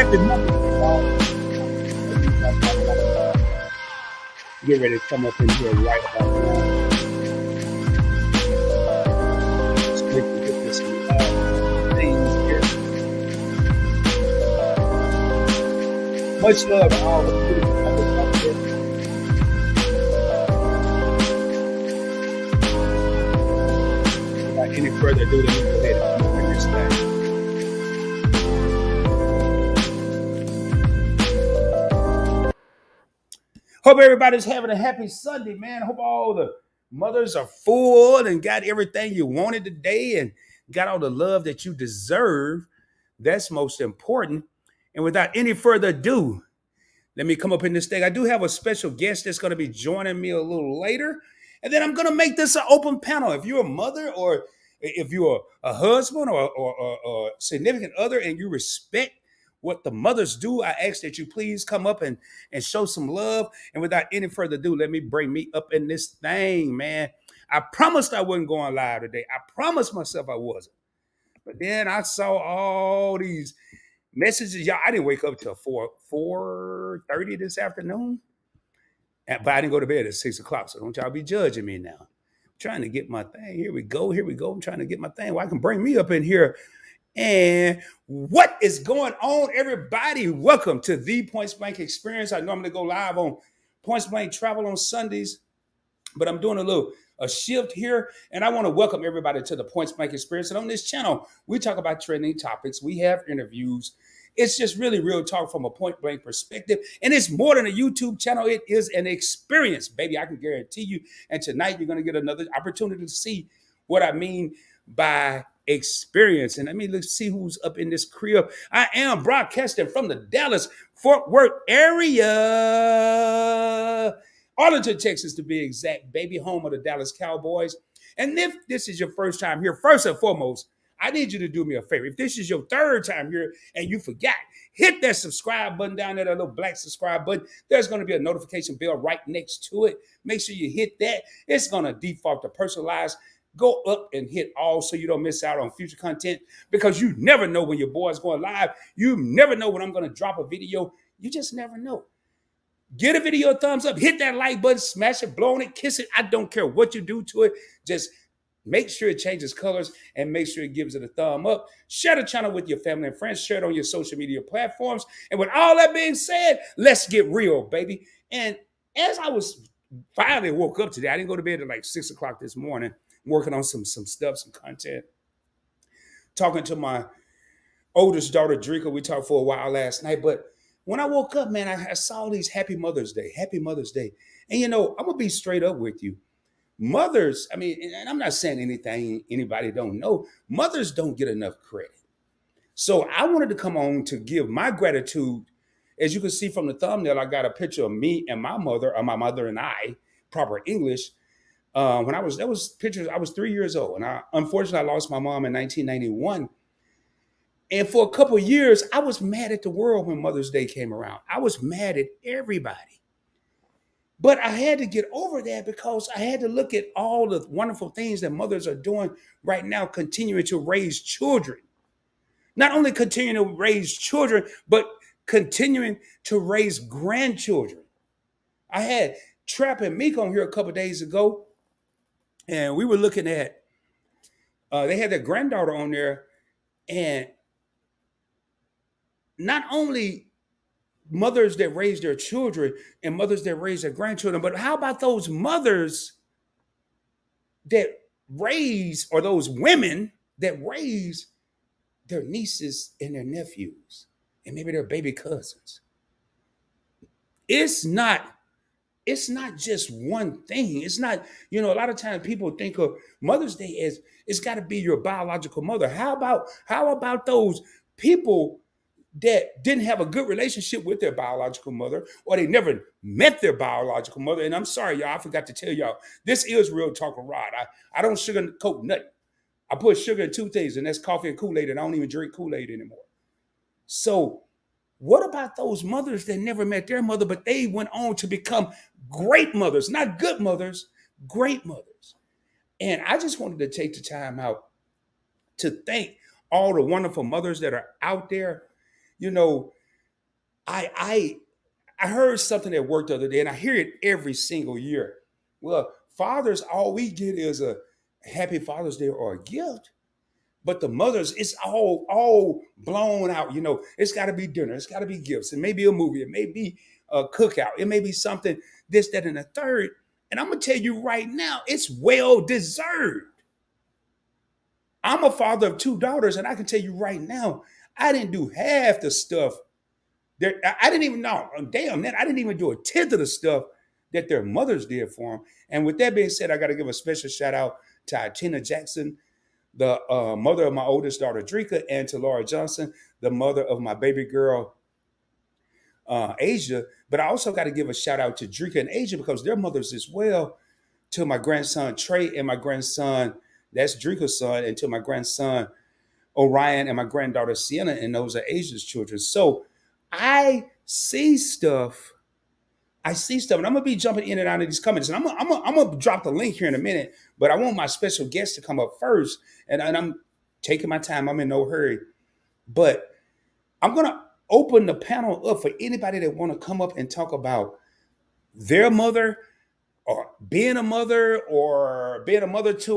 Happy Mother's Day, y'all. Get ready to come up in here right about now. Let's quickly get this things here. Much love to all the beautiful mothers out there. Without any further ado, let me go ahead and come up in this thing. Hope everybody's having a happy Sunday, man. Hope all the mothers are full and got everything you wanted today and got all the love that you deserve. That's most important. And without any further ado, let me come up in this thing. I do have a special guest that's going to be joining me a little later. And then I'm going to make this an open panel. If you're a mother or if you're a husband or significant other and you respect what the mothers do, I ask that you please come up and show some love. And without any further ado, let me bring me up in this thing, man. I promised I wasn't going live today. I promised myself I wasn't. But then I saw all these messages. Y'all, I didn't wake up till 4:30 this afternoon. But I didn't go to bed at 6 o'clock. So don't y'all be judging me now. I'm trying to get my thing. Here we go. Here we go. I'm trying to get my thing. Well, I can bring me up in here. And what is going on, everybody? Welcome to the Points Blank Experience. I normally go live on Points Blank Travel on Sundays, but I'm doing a shift here, and I want to welcome everybody to the Points Blank Experience. And on this channel, we talk about trending topics. We have interviews. It's just really real talk from a point blank perspective. And it's more than a YouTube channel. It is an experience, baby. I can guarantee you. And tonight, you're going to get another opportunity to see what I mean by experience. And let me see who's up in this crib. I am broadcasting from the Dallas-Fort Worth area. Arlington, Texas, to be exact, baby, home of the Dallas Cowboys. And if this is your first time here, first and foremost, I need you to do me a favor. If this is your third time here and you forgot, hit that subscribe button down there, that little black subscribe button. There's going to be a notification bell right next to it. Make sure you hit that. It's going to default to personalized. Go up and hit all so you don't miss out on future content, because you never know when your boy's going live. You never know when I'm going to drop a video. You just never know. Get a video a thumbs up. Hit that like button. Smash it. Blow on it. Kiss it. I don't care what you do to it. Just make sure it changes colors and make sure it gives it a thumb up. Share the channel with your family and friends. Share it on your social media platforms. And with all that being said, let's get real, baby. And as I was finally woke up today, I didn't go to bed at like 6 o'clock this morning, working on some stuff, some content. Talking to my oldest daughter, Drika. We talked for a while last night. But when I woke up, man, I saw these Happy Mother's Day. Happy Mother's Day. And, you know, I'm going to be straight up with you. Mothers, I mean, and I'm not saying anything anybody don't know, mothers don't get enough credit. So I wanted to come on to give my gratitude. As you can see from the thumbnail, I got a picture of me and my mother, or my mother and I, proper English. When I was 3 years old. And unfortunately, I lost my mom in 1991. And for a couple of years, I was mad at the world when Mother's Day came around. I was mad at everybody. But I had to get over that because I had to look at all the wonderful things that mothers are doing right now, continuing to raise children. Not only continuing to raise children, but continuing to raise grandchildren. I had Trap and Meek on here a couple of days ago, and we were looking at, they had their granddaughter on there, and not only mothers that raise their children and mothers that raise their grandchildren, but how about those mothers that raise, or those women that raise their nieces and their nephews and maybe their baby cousins? It's not just one thing. It's not, a lot of times people think of Mother's Day as it's got to be your biological mother. How about those people that didn't have a good relationship with their biological mother, or they never met their biological mother? And I'm sorry, y'all, I forgot to tell y'all, this is Real Talk with Rod. I don't sugarcoat nothing. I put sugar in two things, and that's coffee and Kool-Aid, and I don't even drink Kool-Aid anymore. So what about those mothers that never met their mother, but they went on to become great mothers, not good mothers, great mothers? And I just wanted to take the time out to thank all the wonderful mothers that are out there. I I heard something at work the other day, and I hear it every single year. Well, fathers, all we get is a happy Father's Day or a gift. But the mothers, it's all blown out. You know, it's got to be dinner, it's got to be gifts, it may be a movie, it may be a cookout, it may be something, this, that, and the third. And I'm gonna tell you right now, it's well deserved. I'm a father of two daughters, and I can tell you right now, I didn't do half the stuff. I didn't even know. Damn, man, I didn't even do a tenth of the stuff that their mothers did for them. And with that being said, I got to give a special shout out to Tina Jackson, the mother of my oldest daughter, Drika, and to Laura Johnson, the mother of my baby girl, Asia. But I also got to give a shout out to Drika and Asia because they're mothers as well, to my grandson, Trey, and my grandson, that's Drika's son, and to my grandson, Orion, and my granddaughter, Sienna, and those are Asia's children. So I see stuff. I see stuff, and I'm gonna be jumping in and out of these comments, and I'm gonna drop the link here in a minute. But I want my special guest to come up first, and I'm taking my time. I'm in no hurry, but I'm gonna open the panel up for anybody that want to come up and talk about their mother, or being a mother to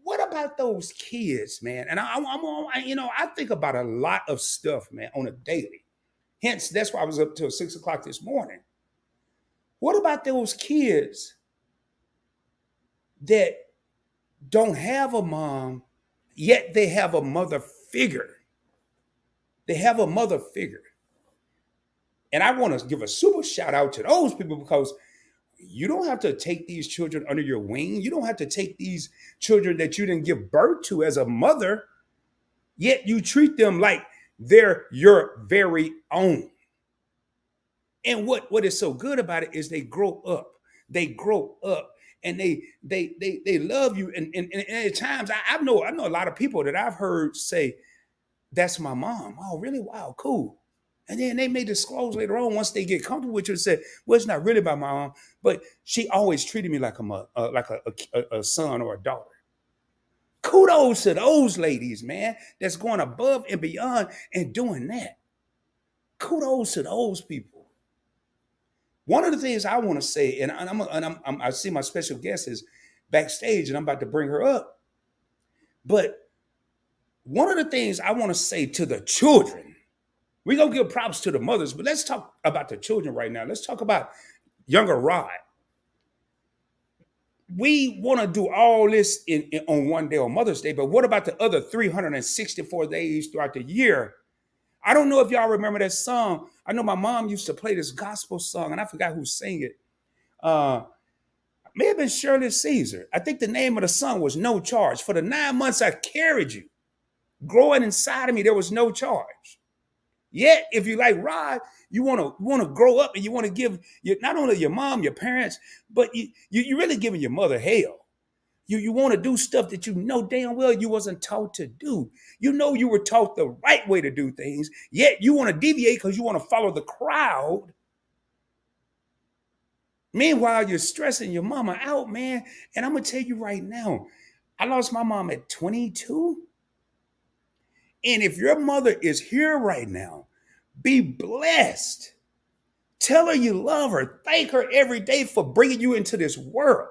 what about those kids, man? And I think about a lot of stuff, man, on a daily. Hence, that's why I was up till 6 o'clock this morning. What about those kids that don't have a mom, yet they have a mother figure? They have a mother figure. And I want to give a super shout out to those people, because you don't have to take these children under your wing. You don't have to take these children that you didn't give birth to as a mother, yet you treat them like they're your very own. And what is so good about it is they grow up. They grow up, and they love you. And at times I know a lot of people that I've heard say, "That's my mom." Oh, really? Wow, cool. And then they may disclose later on, once they get comfortable with you, and say, "Well, it's not really my mom, but she always treated me like a son or a daughter." Kudos to those ladies, man, that's going above and beyond and doing that. Kudos to those people. One of the things I want to say, and I see my special guest is backstage, and I'm about to bring her up. But one of the things I want to say to the children, we're going to give props to the mothers, but let's talk about the children right now. Let's talk about younger Rod. We want to do all this on one day on Mother's Day, but what about the other 364 days throughout the year? I don't know if y'all remember that song. I know my mom used to play this gospel song, and I forgot who sang it. May have been Shirley Caesar. I think the name of the song was No Charge. For the 9 months I carried you, growing inside of me, there was no charge. Yet, if you like Rod, you want to grow up, and you want to give not only your mom, your parents, but you really giving your mother hell. You want to do stuff that you know damn well you wasn't taught to do. You know you were taught the right way to do things, yet you want to deviate because you want to follow the crowd. Meanwhile, you're stressing your mama out, man. And I'm going to tell you right now, I lost my mom at 22. And if your mother is here right now, be blessed. Tell her you love her. Thank her every day for bringing you into this world.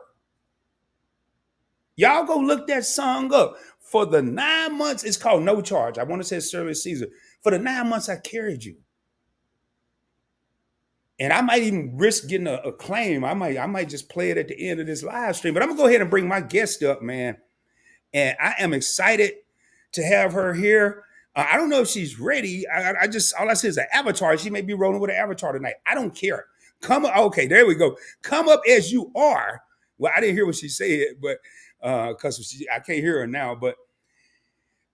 Y'all go look that song up. For the 9 months, it's called No Charge. I want to say Shirley Caesar. For the 9 months I carried you. And I might even risk getting a claim. I might just play it at the end of this live stream. But I'm going to go ahead and bring my guest up, man. And I am excited to have her here. I don't know if she's ready. I just, all I see is an avatar. She may be rolling with an avatar tonight. I don't care. Come up. Okay, there we go. Come up as you are. Well, I didn't hear what she said, but because I can't hear her now. But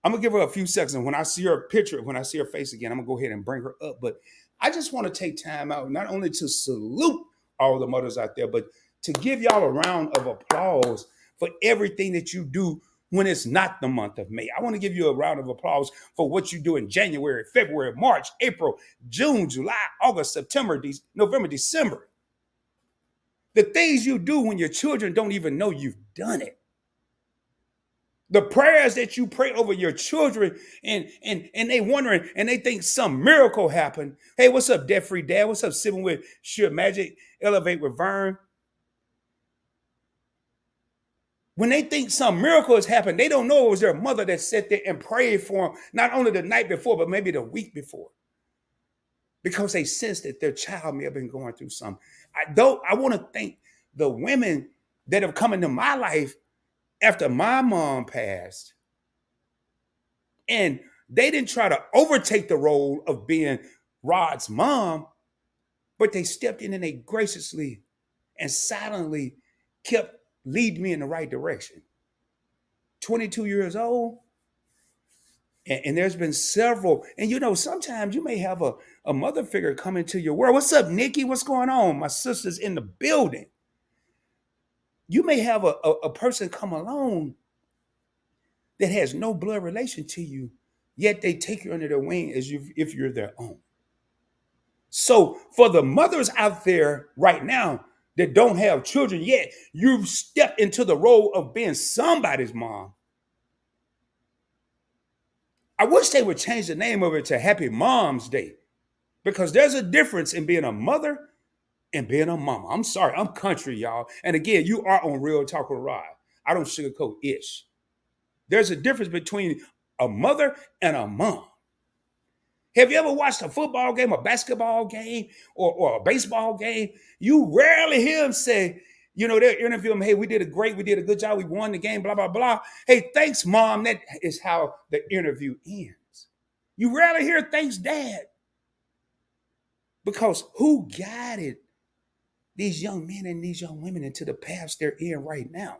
I'm going to give her a few seconds. When I see her picture, when I see her face again, I'm going to go ahead and bring her up. But I just want to take time out, not only to salute all the mothers out there, but to give y'all a round of applause for everything that you do when it's not the month of May. I want to give you a round of applause for what you do in January, February, March, April, June, July, August, September, November, December. The things you do when your children don't even know you've done it. The prayers that you pray over your children, and they wondering, and they think some miracle happened. Hey, what's up, Debt Free Dad? What's up, Sipping with Sheer Magic? Elevate with Vern. When they think some miracle has happened, they don't know it was their mother that sat there and prayed for them, not only the night before, but maybe the week before, because they sensed that their child may have been going through something. I want to thank the women that have come into my life after my mom passed, and they didn't try to overtake the role of being Rod's mom, but they stepped in and they graciously and silently kept leading me in the right direction. 22 years old, and there's been several. And sometimes you may have a mother figure come into your world. What's up, Nikki? What's going on? My sister's in the building. You may have a person come along that has no blood relation to you, yet they take you under their wing as if you're their own. So for the mothers out there right now that don't have children yet, you've stepped into the role of being somebody's mom. I wish they would change the name of it to Happy Mom's Day, because there's a difference in being a mother and being a mama. I'm sorry, I'm country, y'all. And again, you are on Real Talk with Rod. I don't sugarcoat ish. There's a difference between a mother and a mom. Have you ever watched a football game, a basketball game, or a baseball game? You rarely hear them say, they'll interview them, hey, we did a good job, we won the game, blah, blah, blah. Hey, thanks, Mom. That is how the interview ends. You rarely hear thanks, Dad. Because who guided these young men and these young women into the paths they're in right now?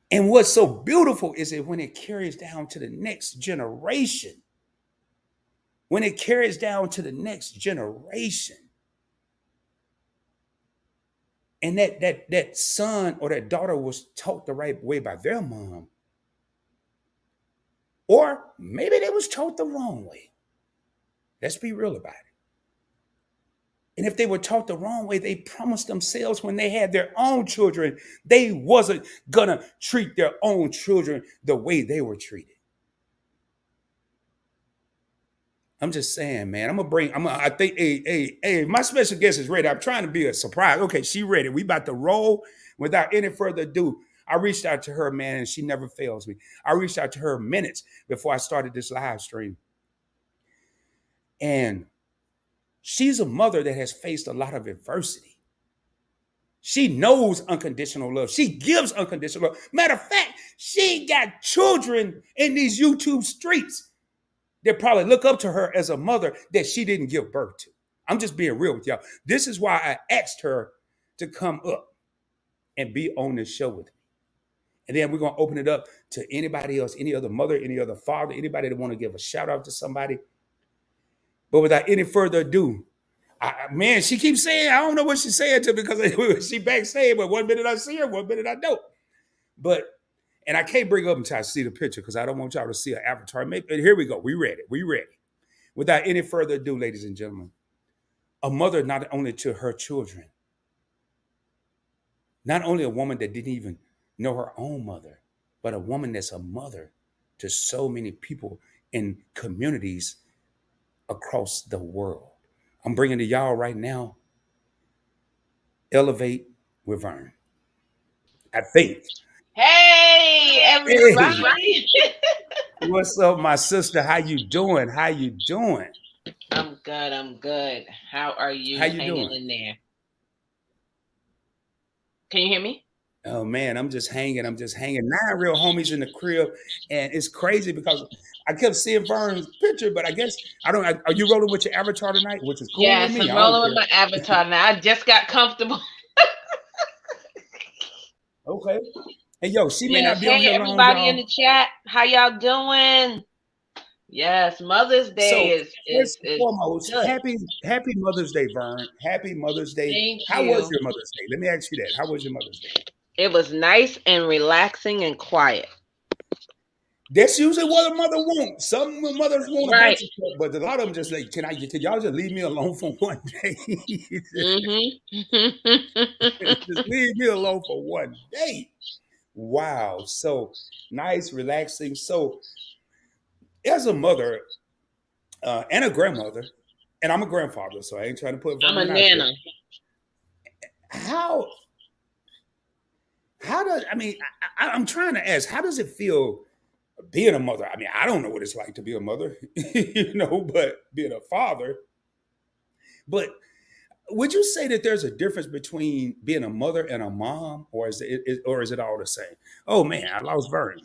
And what's so beautiful is that when it carries down to the next generation, and that son or that daughter was taught the right way by their mom, or maybe they was taught the wrong way. Let's be real about it. And if they were taught the wrong way, they promised themselves when they had their own children, they wasn't gonna treat their own children the way they were treated. I'm just saying, man. I think, hey, my special guest is ready. I'm trying to be a surprise. Okay, she ready. We about to roll. Without any further ado, I reached out to her, man, and she never fails me. I reached out to her minutes before I started this live stream. And she's a mother that has faced a lot of adversity. She knows unconditional love. She gives unconditional love. Matter of fact, she got children in these YouTube streets that probably look up to her as a mother that she didn't give birth to. I'm just being real with y'all. This is why I asked her to come up and be on this show with me. And then we're going to open it up to anybody else, any other mother, any other father, anybody that want to give a shout out to somebody. But without any further ado, man, she keeps saying, I don't know what she's saying to me because she backstage, but 1 minute I see her, 1 minute I don't. And I can't bring up until I see the picture because I don't want y'all to see her avatar. Here we go. We ready. Without any further ado, ladies and gentlemen, a mother not only to her children, not only a woman that didn't even know her own mother, but a woman that's a mother to so many people in communities across the world. I'm bringing to y'all right now, Elevate with Vern. I think. Hey, everybody. Hey. What's up, my sister? How you doing? I'm good. How are you? How you doing? In there? Can you hear me? Oh man, I'm just hanging. 9 real homies in the crib, and it's crazy because I kept seeing Vern's picture, but I guess I don't. Are you rolling with your avatar tonight? Which is cool yes, with me. I'm rolling with my avatar now. I just got comfortable. Okay. Hey, yo, she may not be on here long, everybody y'all. in the chat, how y'all doing? Yes, Mother's Day is first and foremost, happy Mother's Day, Vern. Happy Mother's Day. Thank How you. was your Mother's Day? Let me ask you that. How was your Mother's Day? It was nice and relaxing and quiet. That's usually what a mother wants. Some mothers want a bunch of stuff, but a lot of them just like, can y'all just leave me alone for one day? Mm-hmm. Just leave me alone for one day. Wow. So nice, relaxing. So as a mother and a grandmother, and I'm a grandfather, so I ain't trying to put I'm a Vernon out there. nana. How how does I mean I'm trying to ask, how does it feel being a mother? I mean, I don't know what it's like to be a mother, but being a father. But would you say that there's a difference between being a mother and a mom, or or is it all the same? Oh man, I lost Vern.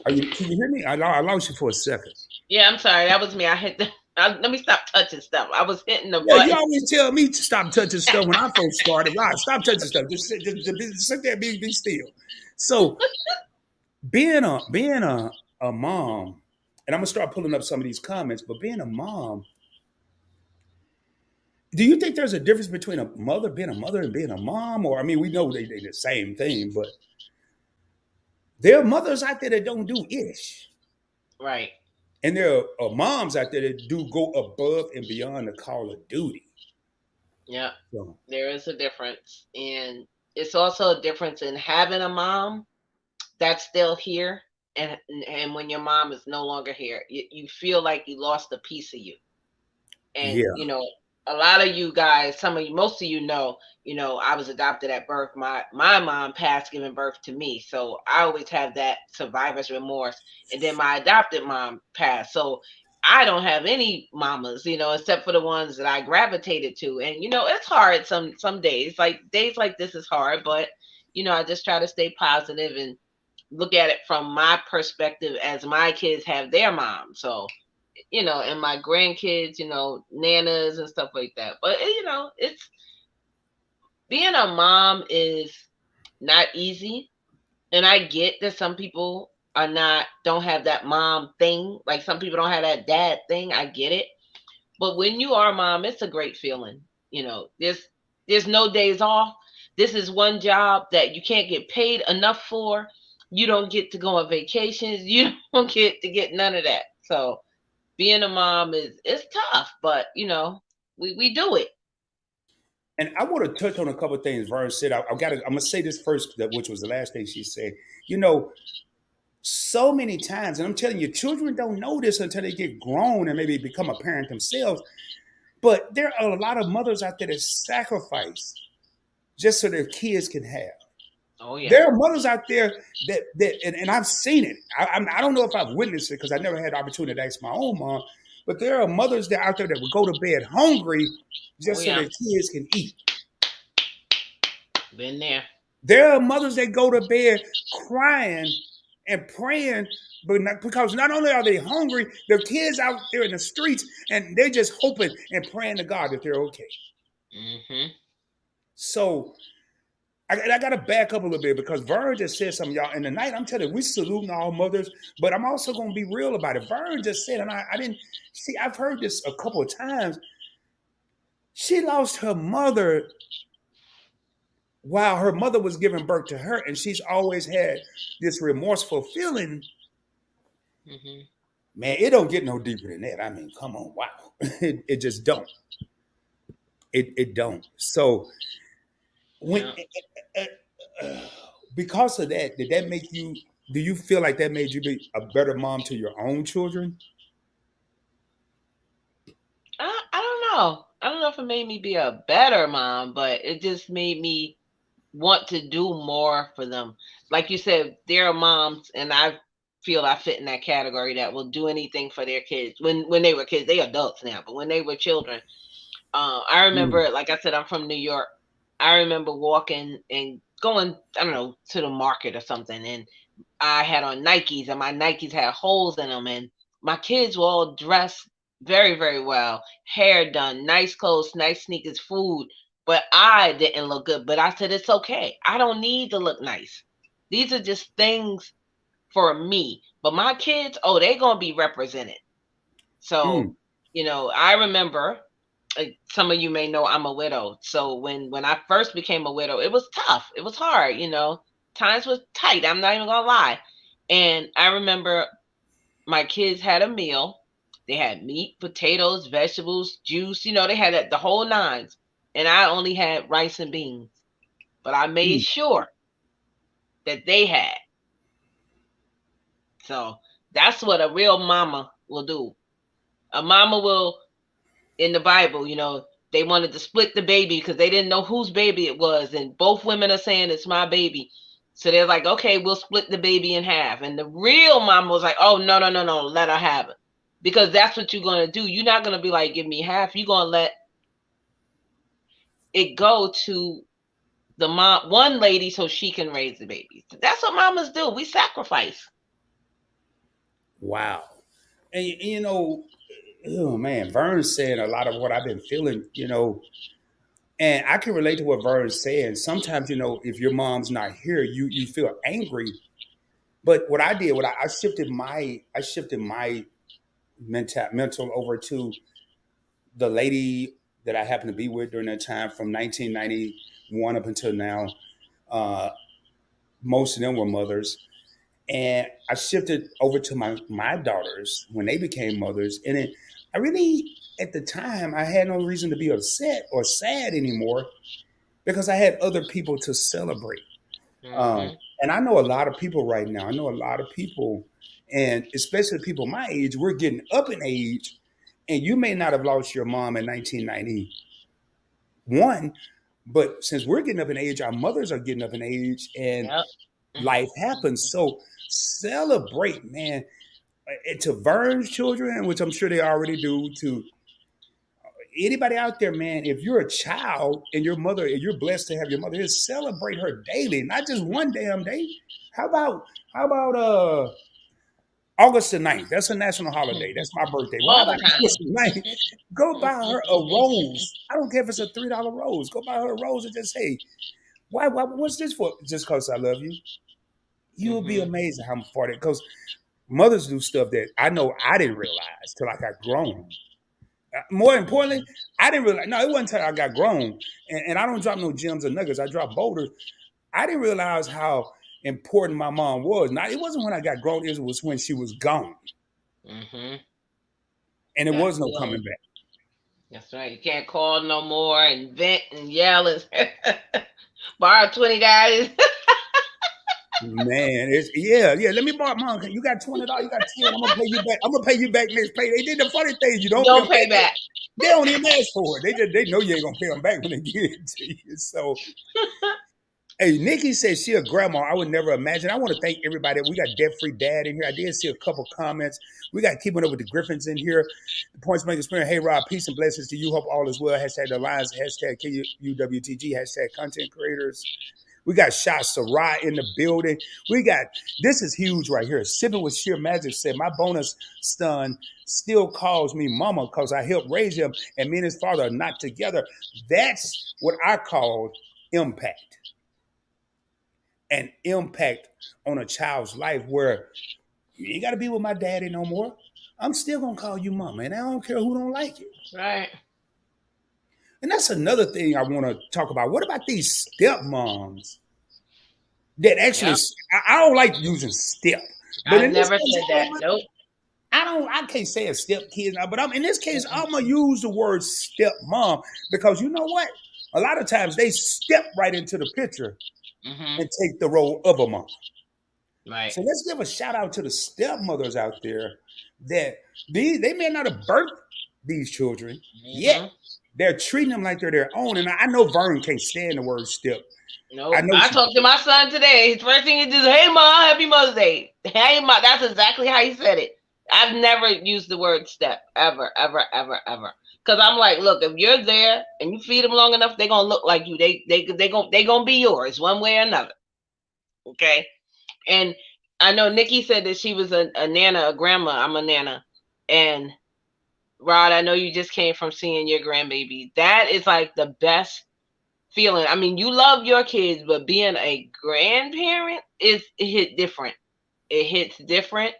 Are you? Can you hear me? I lost you for a second. Yeah, I'm sorry. That was me. I hit the. Let me stop touching stuff. I was hitting the Yeah, you button. always tell me to stop touching stuff when I first started. Right, stop touching stuff. Just sit there, be still. So being a mom, and I'm gonna start pulling up some of these comments. But being a mom, do you think there's a difference between being a mother, and being a mom? Or I mean, we know they the same thing, but there are mothers out there that don't do ish. Right. And there are moms out there that do go above and beyond the call of duty. Yeah. So, There is a difference, and it's also a difference in having a mom that's still here, and when your mom is no longer here, you feel like you lost a piece of you. And yeah, a lot of you guys, some of you, most of you know, I was adopted at birth. My mom passed giving birth to me, so I always have that survivor's remorse. And then my adopted mom passed, so I don't have any mamas, except for the ones that I gravitated to. And it's hard some days like this is hard, but I just try to stay positive and look at it from my perspective as my kids have their mom. So and my grandkids, nanas and stuff like that. But it's being a mom is not easy, and I get that some people don't have that mom thing. Like some people don't have that dad thing. I get it, but when you are a mom, it's a great feeling. There's no days off. This is one job that you can't get paid enough for. You don't get to go on vacations. You don't get none of that. So being a mom is it's tough, but we do it. and I want to touch on a couple of things Vern said. I'm gonna say this first, which was the last thing she said. You know, so many times, and I'm telling you, children don't know this until they get grown and maybe become a parent themselves. But there are a lot of mothers out there that sacrifice just so their kids can have. Oh yeah. There are mothers out there and I've seen it. I don't know if I've witnessed it because I never had the opportunity to ask my own mom. But there are mothers that out there that would go to bed hungry Oh just so yeah. their kids can eat. Been there. There are mothers that go to bed crying and praying, but because not only are they hungry, their kids out there in the streets and they're just hoping and praying to God that they're okay. Hmm. So I got to back up a little bit because Vern just said something, y'all. And tonight, I'm telling you, we saluting all mothers, but I'm also going to be real about it. Vern just said, and I didn't see, I've heard this a couple of times. She lost her mother while her mother was giving birth to her, and she's always had this remorseful feeling. Hmm. Man, it don't get no deeper than that. I mean, come on, wow. It just don't. It don't. So when Yeah. uh, uh, because of that, did that make you? Do you feel like that made you be a better mom to your own children? I don't know. I don't know if it made me be a better mom, but it just made me want to do more for them. Like you said, there are moms, and I feel I fit in that category that will do anything for their kids when they were kids. They adults now, but when they were children, I Mm, remember, like I said, I'm from New York. I remember walking and going, I don't know, to the market or something, and I had on Nikes, and my Nikes had holes in them, and my kids were all dressed very, very well, hair done, nice clothes, nice sneakers, food, but I didn't look good. But I said, it's okay. I don't need to look nice. These are just things for me. But my kids, oh, they're going to be represented. So, mm, I remember some of you may know I'm a widow. So when I first became a widow, it was tough. It was hard. Times was tight. I'm not even gonna lie. And I remember my kids had a meal. They had meat, potatoes, vegetables, juice. They had the whole nines. And I only had rice and beans. But I made mm. sure that they had. So that's what a real mama will do. A mama will, in the Bible, they wanted to split the baby because they didn't know whose baby it was. And both women are saying it's my baby. So they're like, okay, we'll split the baby in half. And the real mama was like, oh, no, let her have it. Because that's what you're going to do. You're not going to be like, give me half. You're going to let it go to the mom, one lady, so she can raise the baby. That's what mamas do. We sacrifice. Wow. And oh man, Vern's saying a lot of what I've been feeling, and I can relate to what Vern's saying. Sometimes, if your mom's not here, you feel angry. But what I did, I shifted my mental over to the lady that I happened to be with during that time from 1991 up until now. Most of them were mothers. And I shifted over to my daughters when they became mothers. And I really, at the time, I had no reason to be upset or sad anymore because I had other people to celebrate. Mm-hmm. And I know a lot of people right now. I know a lot of people, and especially people my age, we're getting up in age. And you may not have lost your mom in 1991, but since we're getting up in age, our mothers are getting up in age, and Yep. life happens. So celebrate, man. And to Vern's children, which I'm sure they already do, to anybody out there, man, if you're a child and your mother, and you're blessed to have your mother, just celebrate her daily, not just one damn day. How about August the 9th? That's a national holiday. That's my birthday. Why All about the time. August the 9th? Go buy her a rose. I don't care if it's a $3 rose. Go buy her a rose and just say, what's this for? Just because I love you. You'll be amazed how far that goes. Mothers do stuff that I know I didn't realize till I got grown. More importantly, I didn't realize. No, it wasn't until I got grown, and I don't drop no gems or nuggets. I drop boulders. I didn't realize how important my mom was. Now, it wasn't when I got grown. It was when she was gone, Mm-hmm. and it was no coming back. That's right. You can't call no more and vent and yell and borrow $20. Man, yeah. Let me borrow, mom. You got $20. You got 10. I'm gonna pay you back. I'm gonna pay you back next pay. They did the funny thing. You don't pay back. They don't even ask for it. They know you ain't gonna pay them back when they give it to you. So, hey, Nikki says she a grandma. I would never imagine. I want to thank everybody. We got Debt Free Dad in here. I did see a couple comments. We got Keeping Up with the Griffins in here. The Points Maker Spirit. Hey, Rob, peace and blessings to you. Hope all is well. Hashtag the Alliance. Hashtag KUWTG. Hashtag content creators. We got Shot Sarai in the building. This is huge right here. Sipping with Sheer Magic said, my bonus son still calls me mama because I helped raise him and me and his father are not together. That's what I call impact. An impact on a child's life where you ain't got to be with my daddy no more. I'm still going to call you mama, and I don't care who don't like it. Right. And that's another thing I want to talk about. What about these stepmoms that actually, I don't like using step. But I never said that. Nope. I can't say a step kid now, but in this case, I'm going to use the word stepmom because you know what? A lot of times they step right into the picture and take the role of a mom. Right. So let's give a shout out to the stepmothers out there that they may not have birthed these children yet. They're treating them like they're their own. And I know Vern can't stand the word step. No, I talked to my son today. His first thing he did is, hey, Mom, happy Mother's Day. Hey, Mom. That's exactly how he said it. I've never used the word step, ever, ever, ever, ever. Because I'm like, look, if you're there and you feed them long enough, they're going to look like you. They gonna be yours one way or another. Okay? And I know Nikki said that she was a nana, a grandma. I'm a nana. And Rod, I know you just came from seeing your grandbaby. That is like the best feeling. I mean, you love your kids, but being a grandparent it hit different. It hits different.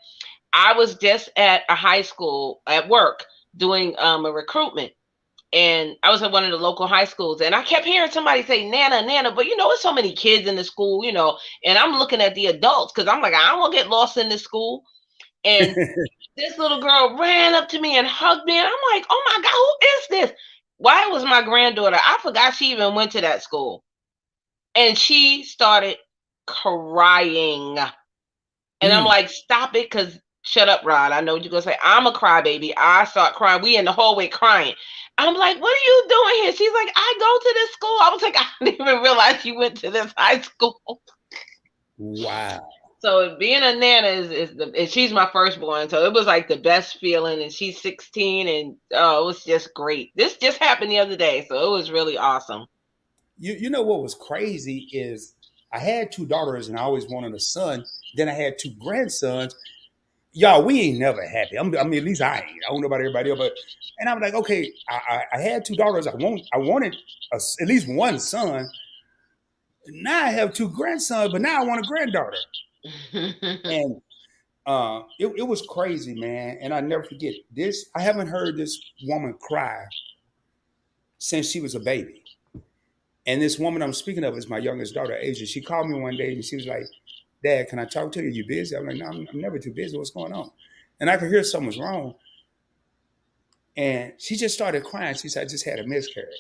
I was just at a high school at work doing a recruitment, and I was at one of the local high schools, and I kept hearing somebody say Nana, Nana, but there's so many kids in the school, and I'm looking at the adults because I'm like, I don't want to get lost in this school. And this little girl ran up to me and hugged me, and I'm like, oh my God, who is this? Why was my granddaughter? I forgot she even went to that school. And she started crying. And I'm Mm. like, stop it, because shut up, Rod. I know what you're gonna say. I'm a crybaby. I start crying. We in the hallway crying. I'm like, what are you doing here? She's like, I go to this school. I was like, I didn't even realize you went to this high school. Wow. So being a nana and she's my firstborn, so it was like the best feeling. And she's 16, and oh, it was just great. This just happened the other day, so it was really awesome. You know what was crazy is I had two daughters and I always wanted a son. Then I had two grandsons. Y'all, we ain't never happy. I mean, at least I ain't. I don't know about everybody else, but and I'm like, okay, I had two daughters. I wanted at least one son. Now I have two grandsons, but now I want a granddaughter. And it was crazy, man. And I never forget this. I haven't heard this woman cry since she was a baby. And this woman I'm speaking of is my youngest daughter, Asia. She called me one day and she was like, Dad, can I talk to you? You busy? I'm like, no, I'm never too busy. What's going on? And I could hear something was wrong. And she just started crying. She said, I just had a miscarriage.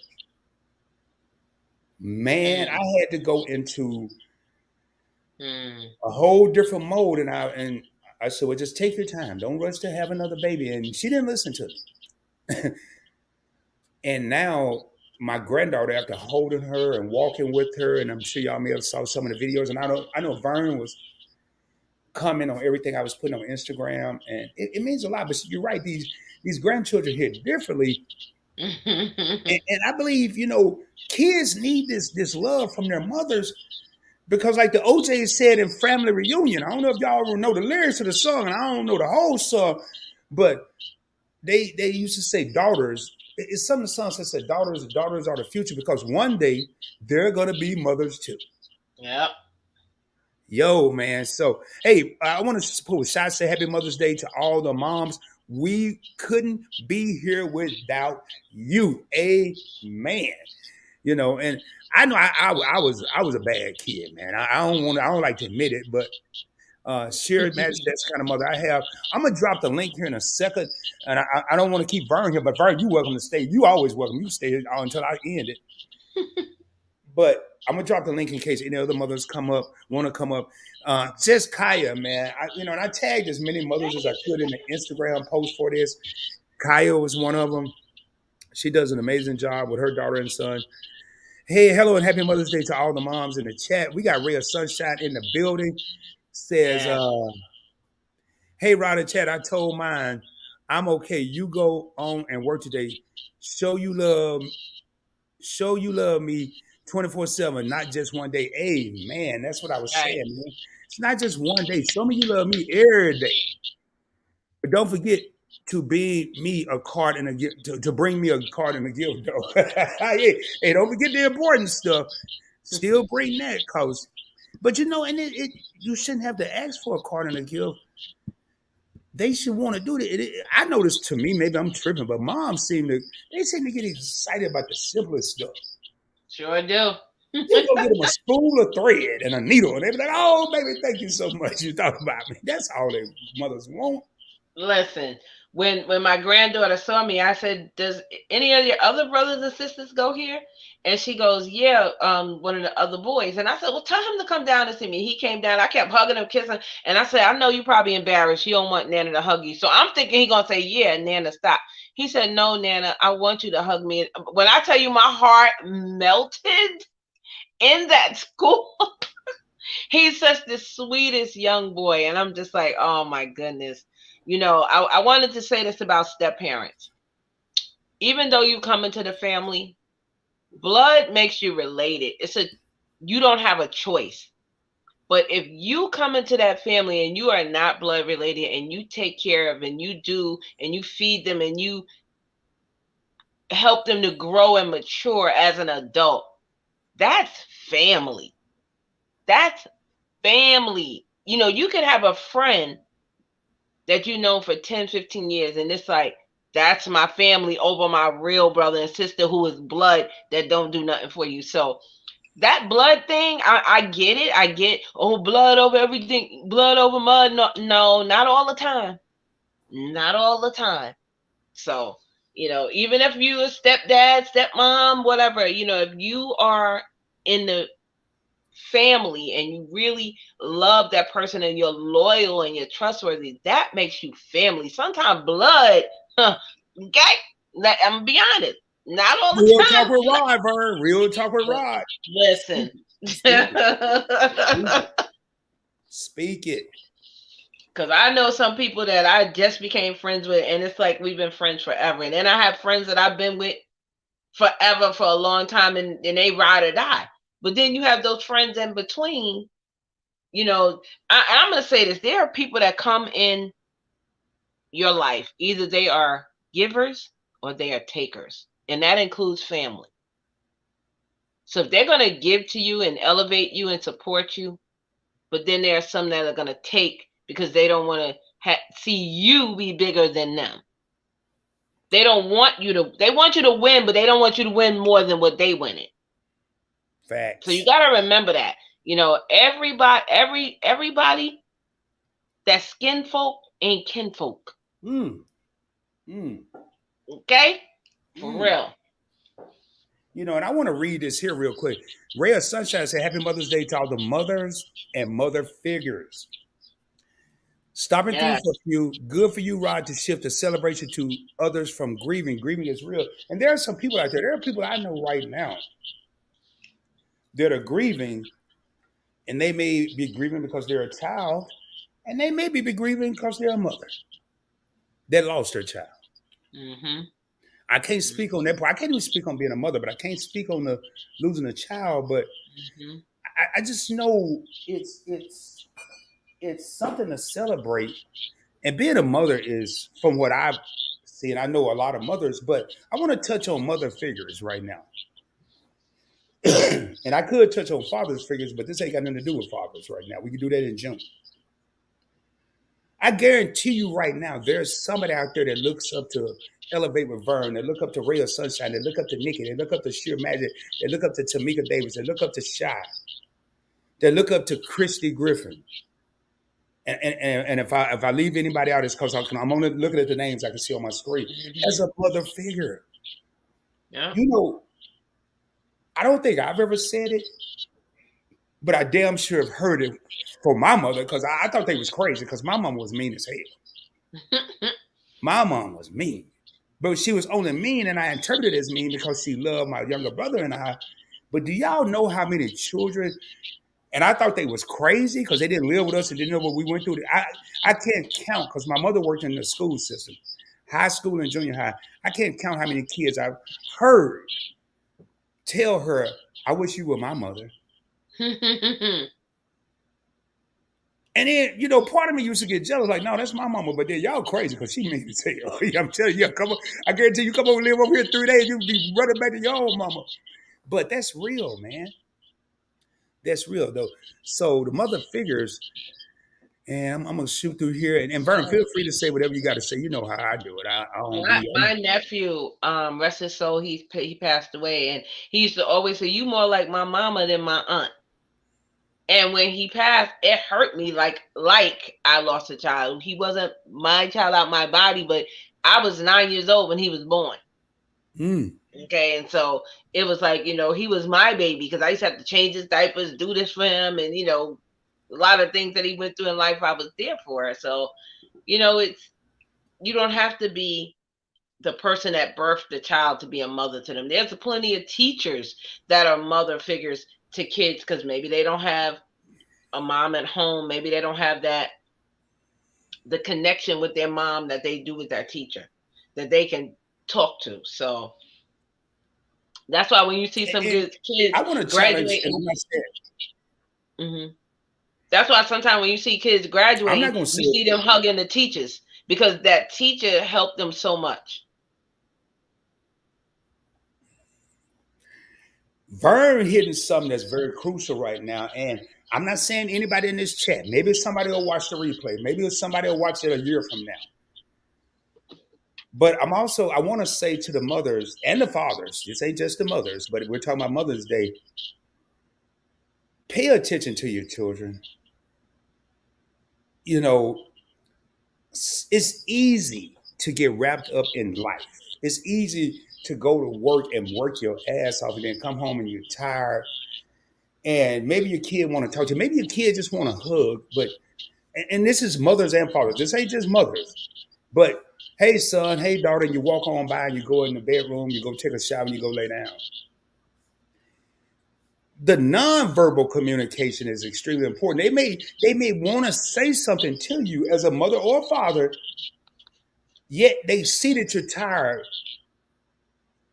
Man, I had to go into a whole different mode. And I said, well, just take your time. Don't rush to have another baby. And she didn't listen to me. And now my granddaughter, after holding her and walking with her, and I'm sure y'all may have saw some of the videos, and I know Vern was commenting on everything I was putting on Instagram, and it means a lot. But you're right; these grandchildren hit differently, and I believe kids need this love from their mothers because, like the OJ said in Family Reunion, I don't know if y'all know the lyrics of the song, and I don't know the whole song, but they used to say daughters. It's some of the songs that said daughters are the future because one day they're gonna be mothers too. Yep. Yo, man. So, hey, I want to put a shout say Happy Mother's Day to all the moms. We couldn't be here without you. Amen. And I know I was a bad kid, man. I don't like to admit it, but shared magic, that's the kind of mother I have. I'm gonna drop the link here in a second, and I don't want to keep Vern here, but Vern, you welcome to stay. You always welcome. You stay until I end it. But I'm gonna drop the link in case any other mothers want to come up. Just Kaya, man. And I tagged as many mothers as I could in the Instagram post for this. Kaya was one of them. She does an amazing job with her daughter and son. Hey, hello, and happy Mother's Day to all the moms in the chat. We got Ray of Sunshine in the building. Says, Yeah. hey, Rod and Chad, I told mine, I'm okay. You go on and work today. Show you love me 24/7, not just one day. Hey, man, that's what I was Right. saying, man. It's not just one day. Show me you love me every day. But don't forget to be me a card and a gift, to bring me a card and a gift, though. Hey, don't forget the important stuff. Still bring that, cause. But and you shouldn't have to ask for a card and a gift. They should want to do it. I noticed to me, maybe I'm tripping, but moms seem to get excited about the simplest stuff. Sure do. You go get them a spool of thread and a needle, and they be like, "Oh, baby, thank you so much. You thought about me." That's all they mothers want. Listen, when my granddaughter saw me, I said, "Does any of your other brothers and sisters go here?" And she goes, "Yeah, one of the other boys." And I said, "Well, tell him to come down and see me." He came down. I kept hugging him, kissing, and I said, "I know you probably embarrassed. You don't want Nana to hug you." So I'm thinking he gonna say, "Yeah, Nana, stop." He said, "No, Nana, I want you to hug me." When I tell you, my heart melted in that school. He's such the sweetest young boy, and I'm just like, oh my goodness. I wanted to say this about step parents. Even though you come into the family, blood makes you related. You don't have a choice. But if you come into that family and you are not blood related and you take care of and you do and you feed them and you help them to grow and mature as an adult, that's family. That's family. You can have a friend that you know for 10, 15 years, and it's like, that's my family over my real brother and sister who is blood that don't do nothing for you. So that blood thing, I get it. I get, oh, blood over everything, blood over mud. No, not all the time. Not all the time. So, even if you a stepdad, stepmom, whatever, if you are in the family and you really love that person and you're loyal and you're trustworthy, that makes you family. Sometimes blood, okay? I'm gonna be honest, not all the Real talk time. with Rod, Vern. Real talk with Rod. Listen. Speak it. Speak it. Because I know some people that I just became friends with, and it's like we've been friends forever. And then I have friends that I've been with forever for a long time, and they ride or die. But then you have those friends in between. You know, I'm going to say this. There are people that come in your life. Either they are givers or they are takers. And that includes family. So if they're going to give to you and elevate you and support you, but then there are some that are going to take because they don't want to see you be bigger than them. They don't want you to, they want you to win, but they don't want you to win more than what they win it. Facts. So you got to remember that. You know, everybody that's skin folk ain't kinfolk. Okay? For real. You know, and I want to read this here real quick. Ray of Sunshine said, Happy Mother's Day to all the mothers and mother figures. Stopping through for a few. Good for you, Rod, to shift the celebration to others from grieving. Grieving is real. And there are some people out there. There are people I know right now that are grieving, and they may be grieving because they're a child, and they may be grieving because they're a mother that lost their child. Mm-hmm. I can't speak on that part. I can't even speak on being a mother, but I can't speak on the losing a child. But I just know it's something to celebrate. And being a mother is, from what I've seen, I know a lot of mothers, but I want to touch on mother figures right now. And I could touch on fathers figures, but this ain't got nothing to do with fathers right now. We can do that in June. I guarantee you right now, there's somebody out there that looks up to Elevate with Vern, they look up to Ray of Sunshine, they look up to Nikki, they look up to Sheer Magic, they look up to Tamika Davis, they look up to Shy, they look up to Christy Griffin. And if I leave anybody out, it's because I'm only looking at the names I can see on my screen. As a mother figure. Yeah. You know, I don't think I've ever said it, but I damn sure have heard it from my mother, because I thought they was crazy, because my mom was mean as hell. My mom was mean. But she was only mean, and I interpreted it as mean because she loved my younger brother and I. But do y'all know how many children? And I thought they was crazy because they didn't live with us and didn't know what we went through. I can't count, because my mother worked in the school system, high school and junior high. I can't count how many kids I've heard tell her, I wish you were my mother. And then, you know, part of me used to get jealous, like, no, that's my mama, but then y'all crazy because she made me say, oh, I'm telling you, come on, I guarantee you come over and live over here 3 days, you'll be running back to your own mama. But that's real, man. That's real, though. So the mother figures, and I'm going to shoot through here. And Vern, feel free to say whatever you got to say. You know how I do it. My nephew, rest his soul, he passed away, and he used to always say, you more like my mama than my aunt. And when he passed, it hurt me like I lost a child. He wasn't my child out my body, but I was 9 years old when he was born. Okay, and so it was like, you know, he was my baby, because I used to have to change his diapers, do this for him, and, you know, a lot of things that he went through in life, I was there for. So, you know, you don't have to be the person that birthed the child to be a mother to them. There's plenty of teachers that are mother figures to kids, because maybe they don't have a mom at home. Maybe they don't have the connection with their mom that they do with their teacher, that they can talk to. So that's why when you see some good kids, I want to challenge, and I'm not saying. That's why sometimes when you see kids graduating, you see them hugging the teachers, because that teacher helped them so much. Vern hitting something that's very crucial right now. And I'm not saying anybody in this chat. Maybe somebody will watch the replay. Maybe somebody will watch it a year from now. But I want to say to the mothers and the fathers, this ain't just the mothers, but we're talking about Mother's Day. Pay attention to your children. You know, it's easy to get wrapped up in life. It's easy to go to work and work your ass off and then come home and you're tired. and maybe your kid want to talk to you. Maybe your kid just want a hug, but and this is mothers and fathers. This ain't just mothers. But hey, son, hey, daughter, and you walk on by and you go in the bedroom, you go take a shower, and you go lay down. The nonverbal communication is extremely important. They may want to say something to you as a mother or father, yet they see that you're tired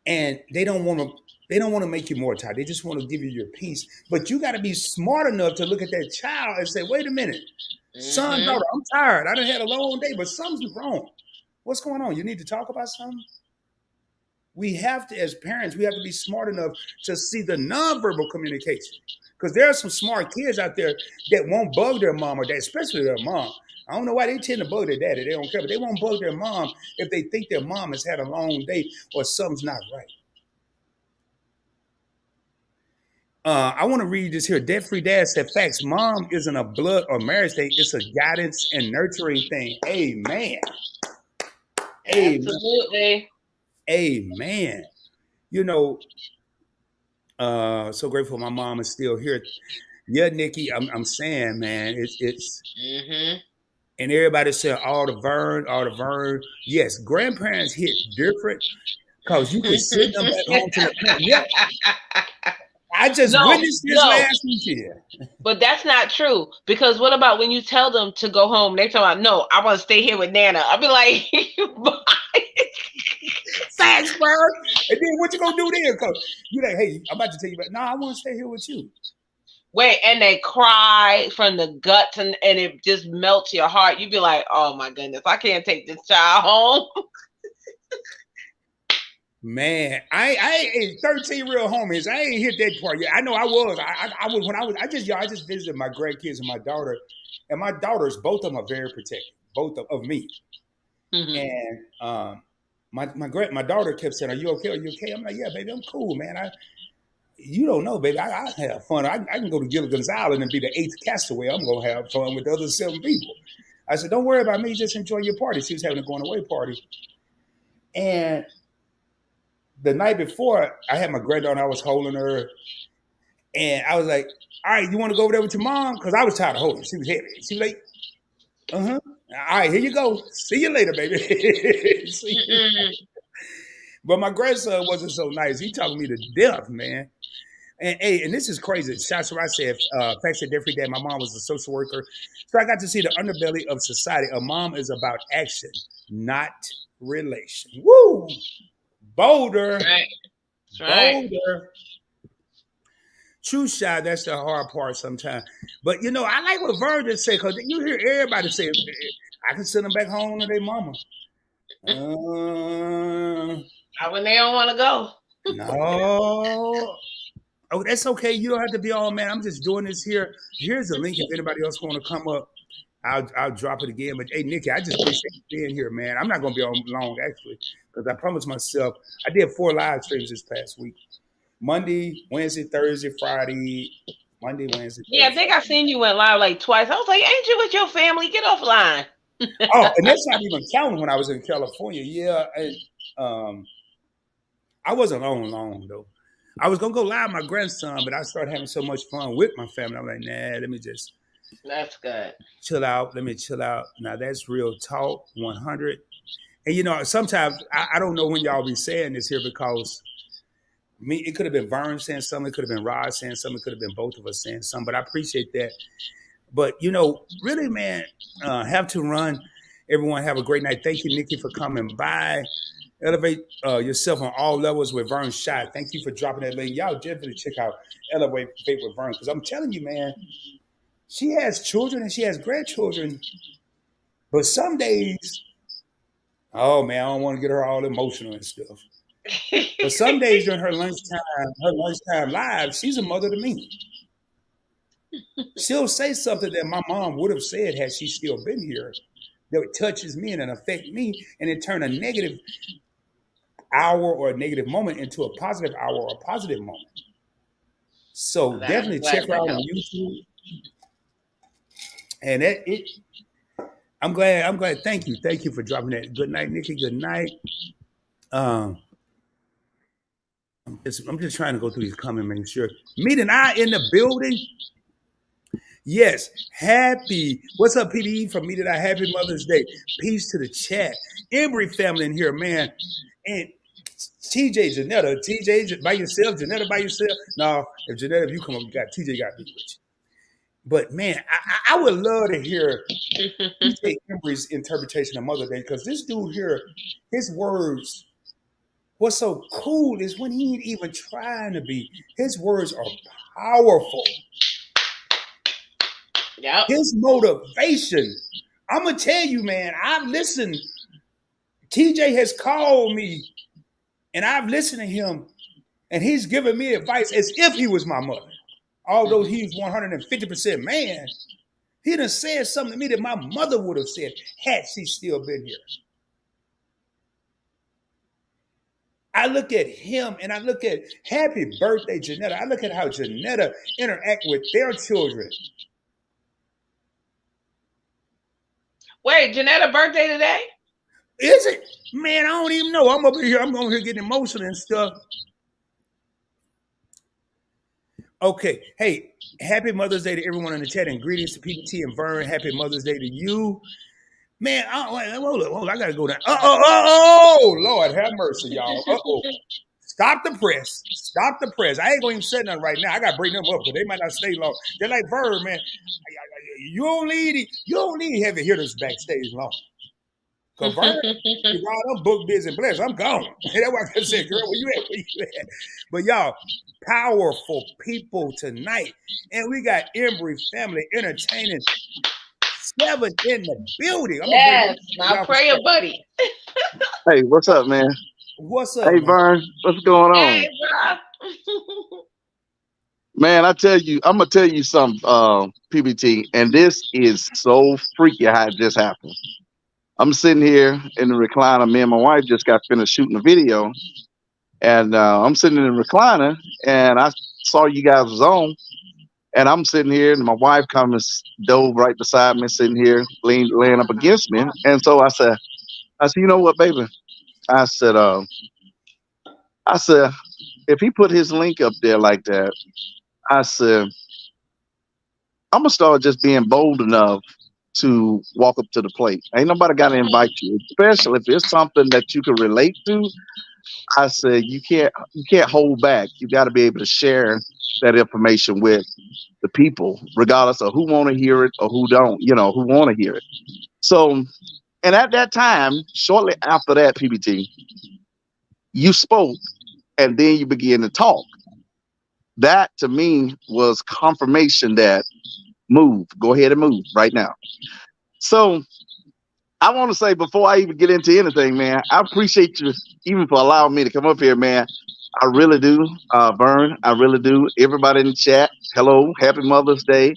and they don't want to make you more tired. They just want to give you your peace. But you got to be smart enough to look at that child and say, wait a minute, son, Mm-hmm. daughter, I'm tired. I done had a long day, but something's wrong. What's going on? You need to talk about something? We have to, as parents, we have to be smart enough to see the nonverbal communication. Because there are some smart kids out there that won't bug their mom or dad, especially their mom. I don't know why they tend to bug their daddy. They don't care, but they won't bug their mom if they think their mom has had a long day or something's not right. I want to read this here. Debt Free Dad said, facts, mom isn't a blood or marriage thing. It's a guidance and nurturing thing. Amen. Amen. Absolutely. Amen. You know, so grateful my mom is still here. Yeah, Nikki, I'm saying, man, it's Mm-hmm. and everybody said all the Vern. Yes, grandparents hit different because you could send them back home to the parent. Yeah, I just No, witnessed this no, last weekend. but that's not true. Because what about when you tell them to go home? They tell about no, I want to stay here with Nana. I'll be like, Thanks, Vern. And then what you gonna do then? Cause you like, hey, I'm about to tell you about. No, I want to stay here with you. wait, and they cry from the guts, and it just melts your heart. You be like, oh my goodness, I can't take this child home. Man, I ain't 13 real homies. I ain't hit that part yet. I know I was. I was when I was. I just visited my grandkids and my daughter, and my daughters. Both of them are very protective. Both of me. Mhm. And my daughter kept saying, "Are you okay? Are you okay?" I'm like, "Yeah, baby, I'm cool, man. You don't know, baby. I have fun. I can go to Gilligan's Island and be the eighth castaway. I'm gonna have fun with the other 7 people." I said, "Don't worry about me. Just enjoy your party." She was having a going away party, and the night before, I had my granddaughter. I was holding her, and I was like, "All right, you want to go over there with your mom?" Because I was tired of holding her. She was heavy. She was like, "Uh huh. All right, here you go. See you later, baby." See you. Mm-mm. But my grandson wasn't so nice. He talked me to death, man. And hey, and this is crazy. Shots where I said, facts are different. Dad, my mom was a social worker. So I got to see the underbelly of society. A mom is about action, not relation. Woo! Bolder, Right. That's right. bolder. True shot, that's the hard part sometimes. But you know, I like what Virgin said, because you hear everybody say, I can send them back home to their mama. Uh, Not when they don't want to go. no. Oh, that's okay. You don't have to be all man. I'm just doing this here. Here's the link if anybody else want to come up. I'll drop it again. But hey, Nikki, I just appreciate you being here, man. I'm not gonna be on long actually, because I promised myself I did 4 live streams this past week. Monday, Wednesday, Thursday, Friday. Monday, Wednesday, Yeah, I Thursday, think I Friday. seen you went live like twice. I was like, ain't you with your family? Get offline. Oh, and that's not even counting when I was in California. Yeah, and I wasn't long though. I was gonna go live with my grandson, but I started having so much fun with my family. I'm like, nah, let me just That's good. chill out. Let me chill out. Now that's real talk, 100. And you know, sometimes I don't know when y'all be saying this here because me, it could have been Vern saying something, it could have been Rod saying something, it could have been both of us saying something. But I appreciate that. But you know, really, man, have to run. Everyone have a great night. Thank you, Nikki, for coming by. Elevate yourself on all levels with Vern Shot. Thank you for dropping that link. Y'all definitely check out Elevate with Vern because I'm telling you, man, she has children and she has grandchildren. But some days, oh man, I don't want to get her all emotional and stuff. But some days during her lunchtime live, she's a mother to me. She'll say something that my mom would have said had she still been here that touches me and it affect me and it turn a negative hour or a negative moment into a positive hour or a positive moment. So I'm definitely glad check her that out on helps. YouTube. And I'm glad. I'm glad. Thank you for dropping that. Good night, Nikki. Good night. Um, I'm just trying to go through these comments, making sure. Meet and I in the building. Yes, happy. What's up, PDE from Me That I? Happy Mother's Day. Peace to the chat. Embry family in here, man. And TJ, Janetta, TJ by yourself, Janetta by yourself. No, if Janetta, if you come up, you got TJ got to be with you. But man, I would love to hear TJ Embry's interpretation of Mother's Day because this dude here, his words. What's so cool is when he ain't even trying to be. His words are powerful. Yep. His motivation. I'm gonna tell you, man. I've listened. TJ has called me, and I've listened to him, and he's giving me advice as if he was my mother. Although he's 150% man, he done said something to me that my mother would have said had she still been here. I look at him and I look at happy birthday, Janetta. I look at how Janetta interact with their children. Wait, Janetta birthday today? Is it? Man, I don't even know. I'm over here. I'm over here getting emotional and stuff. Okay. Hey, happy Mother's Day to everyone in the chat and greetings to PBT and Vern. Happy Mother's Day to you. Man, hold on. I got to go down. Oh, Lord, have mercy, y'all. Uh-oh. Stop the press. Stop the press. I ain't going to even say nothing right now. I got to bring them up because they might not stay long. They're like, Vern, man, you don't need heavy hitters backstage long. Because Vern, I'm book busy and blessed. I'm gone. That's why I said, girl, where you at? Where you at? But y'all, powerful people tonight. And we got Embry family entertaining 7 in the building. Yes, my prayer buddy. Hey, what's up, man? What's up, Hey, man? Vern, what's going on? Hey, bro. Man, I'm gonna tell you something, PBT, and this is so freaky how it just happened. I'm sitting here in the recliner. Me and my wife just got finished shooting a video, and I'm sitting in the recliner, and I saw you guys was on, and I'm sitting here, and my wife comes dove right beside me, sitting here, laying up against me, and so I said, you know what, baby? I said, if he put his link up there like that, I said, I'm gonna start just being bold enough to walk up to the plate. Ain't nobody got to invite you, especially if it's something that you can relate to. I said you can't hold back. You got to be able to share that information with the people, regardless of who want to hear it or who don't. Who want to hear it. So, and at that time, shortly after that, PBT, you spoke, and then you began to talk. That to me was confirmation that move. Go ahead and move right now. So I want to say before I even get into anything, man, I appreciate you even for allowing me to come up here, man. I really do, Vern. I really do. Everybody in the chat, hello, happy Mother's Day.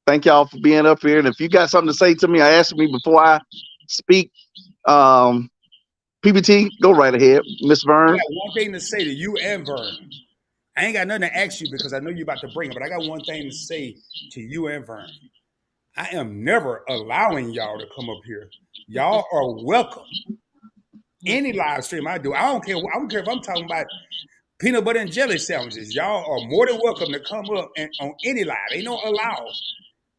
Thank y'all for being up here. And if you got something to say to me, I asked me before I speak. PBT, go right ahead, Miss Vern. I got one thing to say to you and Vern. I ain't got nothing to ask you because I know you're about to bring it, but I got one thing to say to you and Vern. I am never allowing y'all to come up here. Y'all are welcome. Any live stream I do, I don't care if I'm talking about peanut butter and jelly sandwiches. Y'all are more than welcome to come up and on any live. Ain't no allow.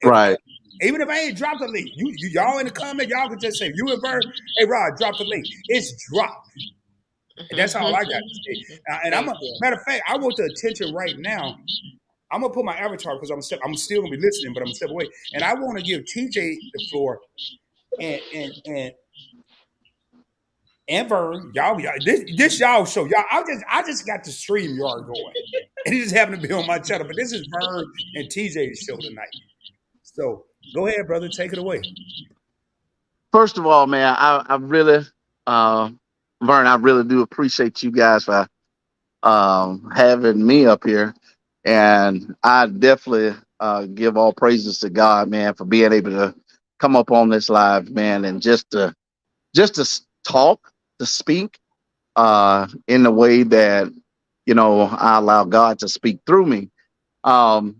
Right. Even if I ain't dropped the link, y'all in the comment, y'all can just say, you and Vern, hey Rod, drop the link. It's dropped. And that's all I got to say. And matter of fact, I want the attention right now. I'm gonna put my avatar because I'm still gonna be listening, but I'm gonna step away. And I want to give TJ the floor and Vern, y'all this y'all show. Y'all, I just got the stream yard going. And it just happened to be on my channel. But this is Vern and TJ's show tonight. So go ahead, brother, take it away. First of all, man, I really Vern, I really do appreciate you guys for having me up here. And I definitely give all praises to God, man, for being able to come up on this live, man, and just to talk, to speak in the way that, I allow God to speak through me. I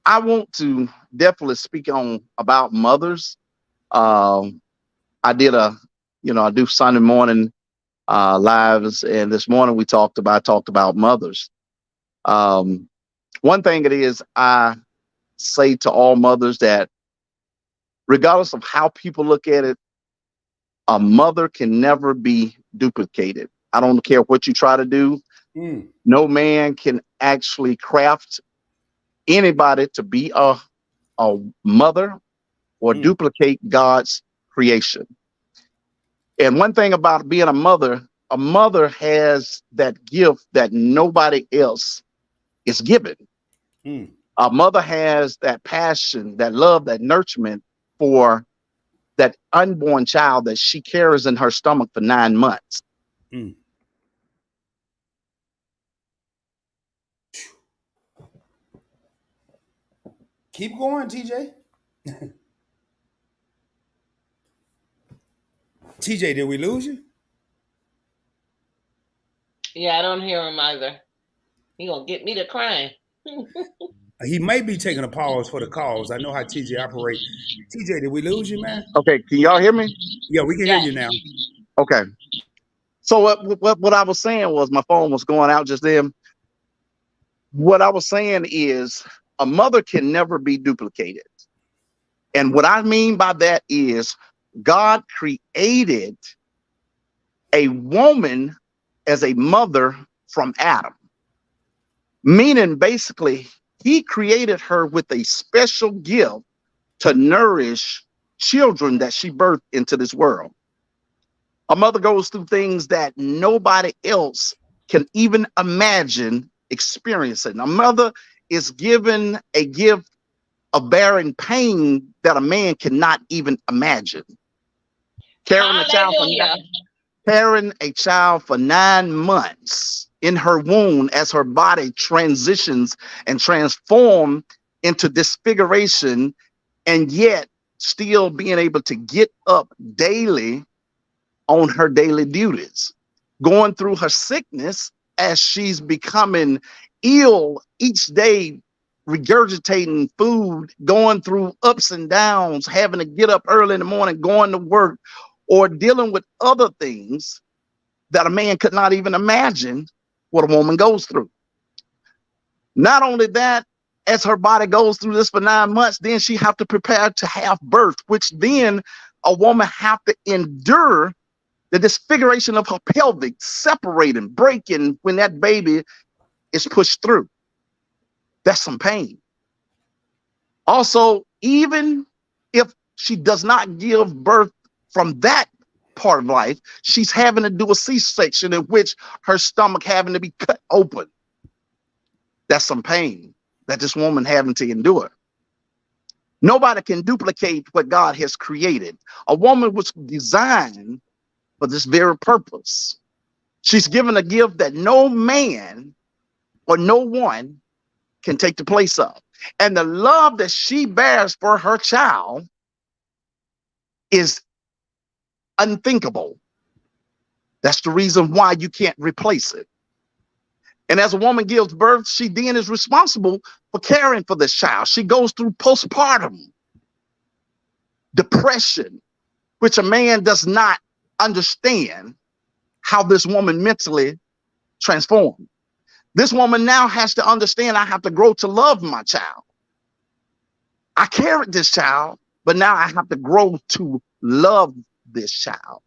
want to definitely speak about mothers. I do Sunday morning lives. And this morning I talked about mothers. Um, One thing it is, I say to all mothers that regardless of how people look at it, a mother can never be duplicated. I don't care what you try to do. Mm, No man can actually craft anybody to be a mother or mm, duplicate God's creation. And one thing about being a mother has that gift that nobody else is given. mm, A mother has that passion, that love, that nurturement for that unborn child that she carries in her stomach for 9 months. mm. Keep going, TJ. TJ, did we lose you? Yeah, I don't hear him either. He gonna get me to crying. He may be taking a pause for the calls. I know how TJ operate. TJ, did we lose you, man? Okay, can y'all hear me? Yeah, we can hear Yes. you now. Okay. So what I was saying was my phone was going out just then. What I was saying is a mother can never be duplicated. And what I mean by that is God created a woman as a mother from Adam, meaning basically he created her with a special gift to nourish children that she birthed into this world. A mother goes through things that nobody else can even imagine experiencing. A mother is given a gift of bearing pain that a man cannot even imagine. Carrying a child for Hallelujah. carrying a child for 9 months in her womb as her body transitions and transform into disfiguration, and yet still being able to get up daily on her daily duties, going through her sickness as she's becoming ill each day, regurgitating food, going through ups and downs, having to get up early in the morning, going to work, or dealing with other things that a man could not even imagine what a woman goes through. Not only that, as her body goes through this for 9 months, then she have to prepare to have birth, which then a woman have to endure the disfiguration of her pelvic, separating, breaking when that baby is pushed through. That's some pain. Also, even if she does not give birth from that part of life, she's having to do a C-section in which her stomach having to be cut open. That's some pain that this woman having to endure. Nobody can duplicate what God has created. A woman was designed for this very purpose. She's given a gift that no man or no one can take the place of. And the love that she bears for her child is unthinkable. That's the reason why you can't replace it. And as a woman gives birth, she then is responsible for caring for this child. She goes through postpartum depression, which a man does not understand how this woman mentally transformed. This woman now has to understand I have to grow to love my child. I carried this child, but now I have to grow to love this child.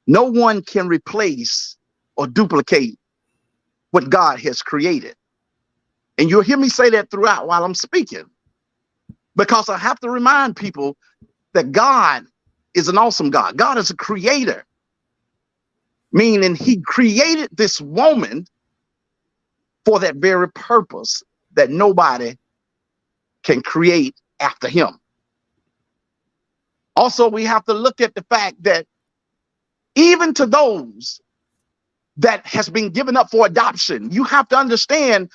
No one can replace or duplicate what God has created. And you'll hear me say that throughout while I'm speaking, because I have to remind people that God is an awesome God. God is a creator, meaning he created this woman for that very purpose that nobody can create after him. Also, we have to look at the fact that even to those that has been given up for adoption, you have to understand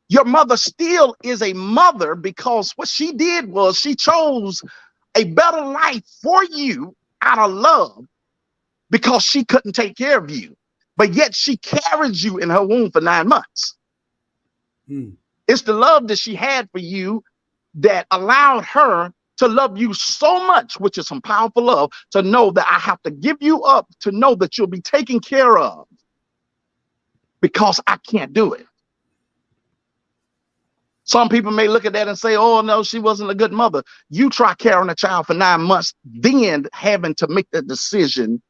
your mother still is a mother, because what she did was she chose a better life for you out of love, because she couldn't take care of you, but yet she carried you in her womb for 9 months. Mm. It's the love that she had for you that allowed her to love you so much, which is some powerful love, to know that I have to give you up to know that you'll be taken care of because I can't do it. Some people may look at that and say, oh, no, she wasn't a good mother. You try carrying a child for 9 months, then having to make the decision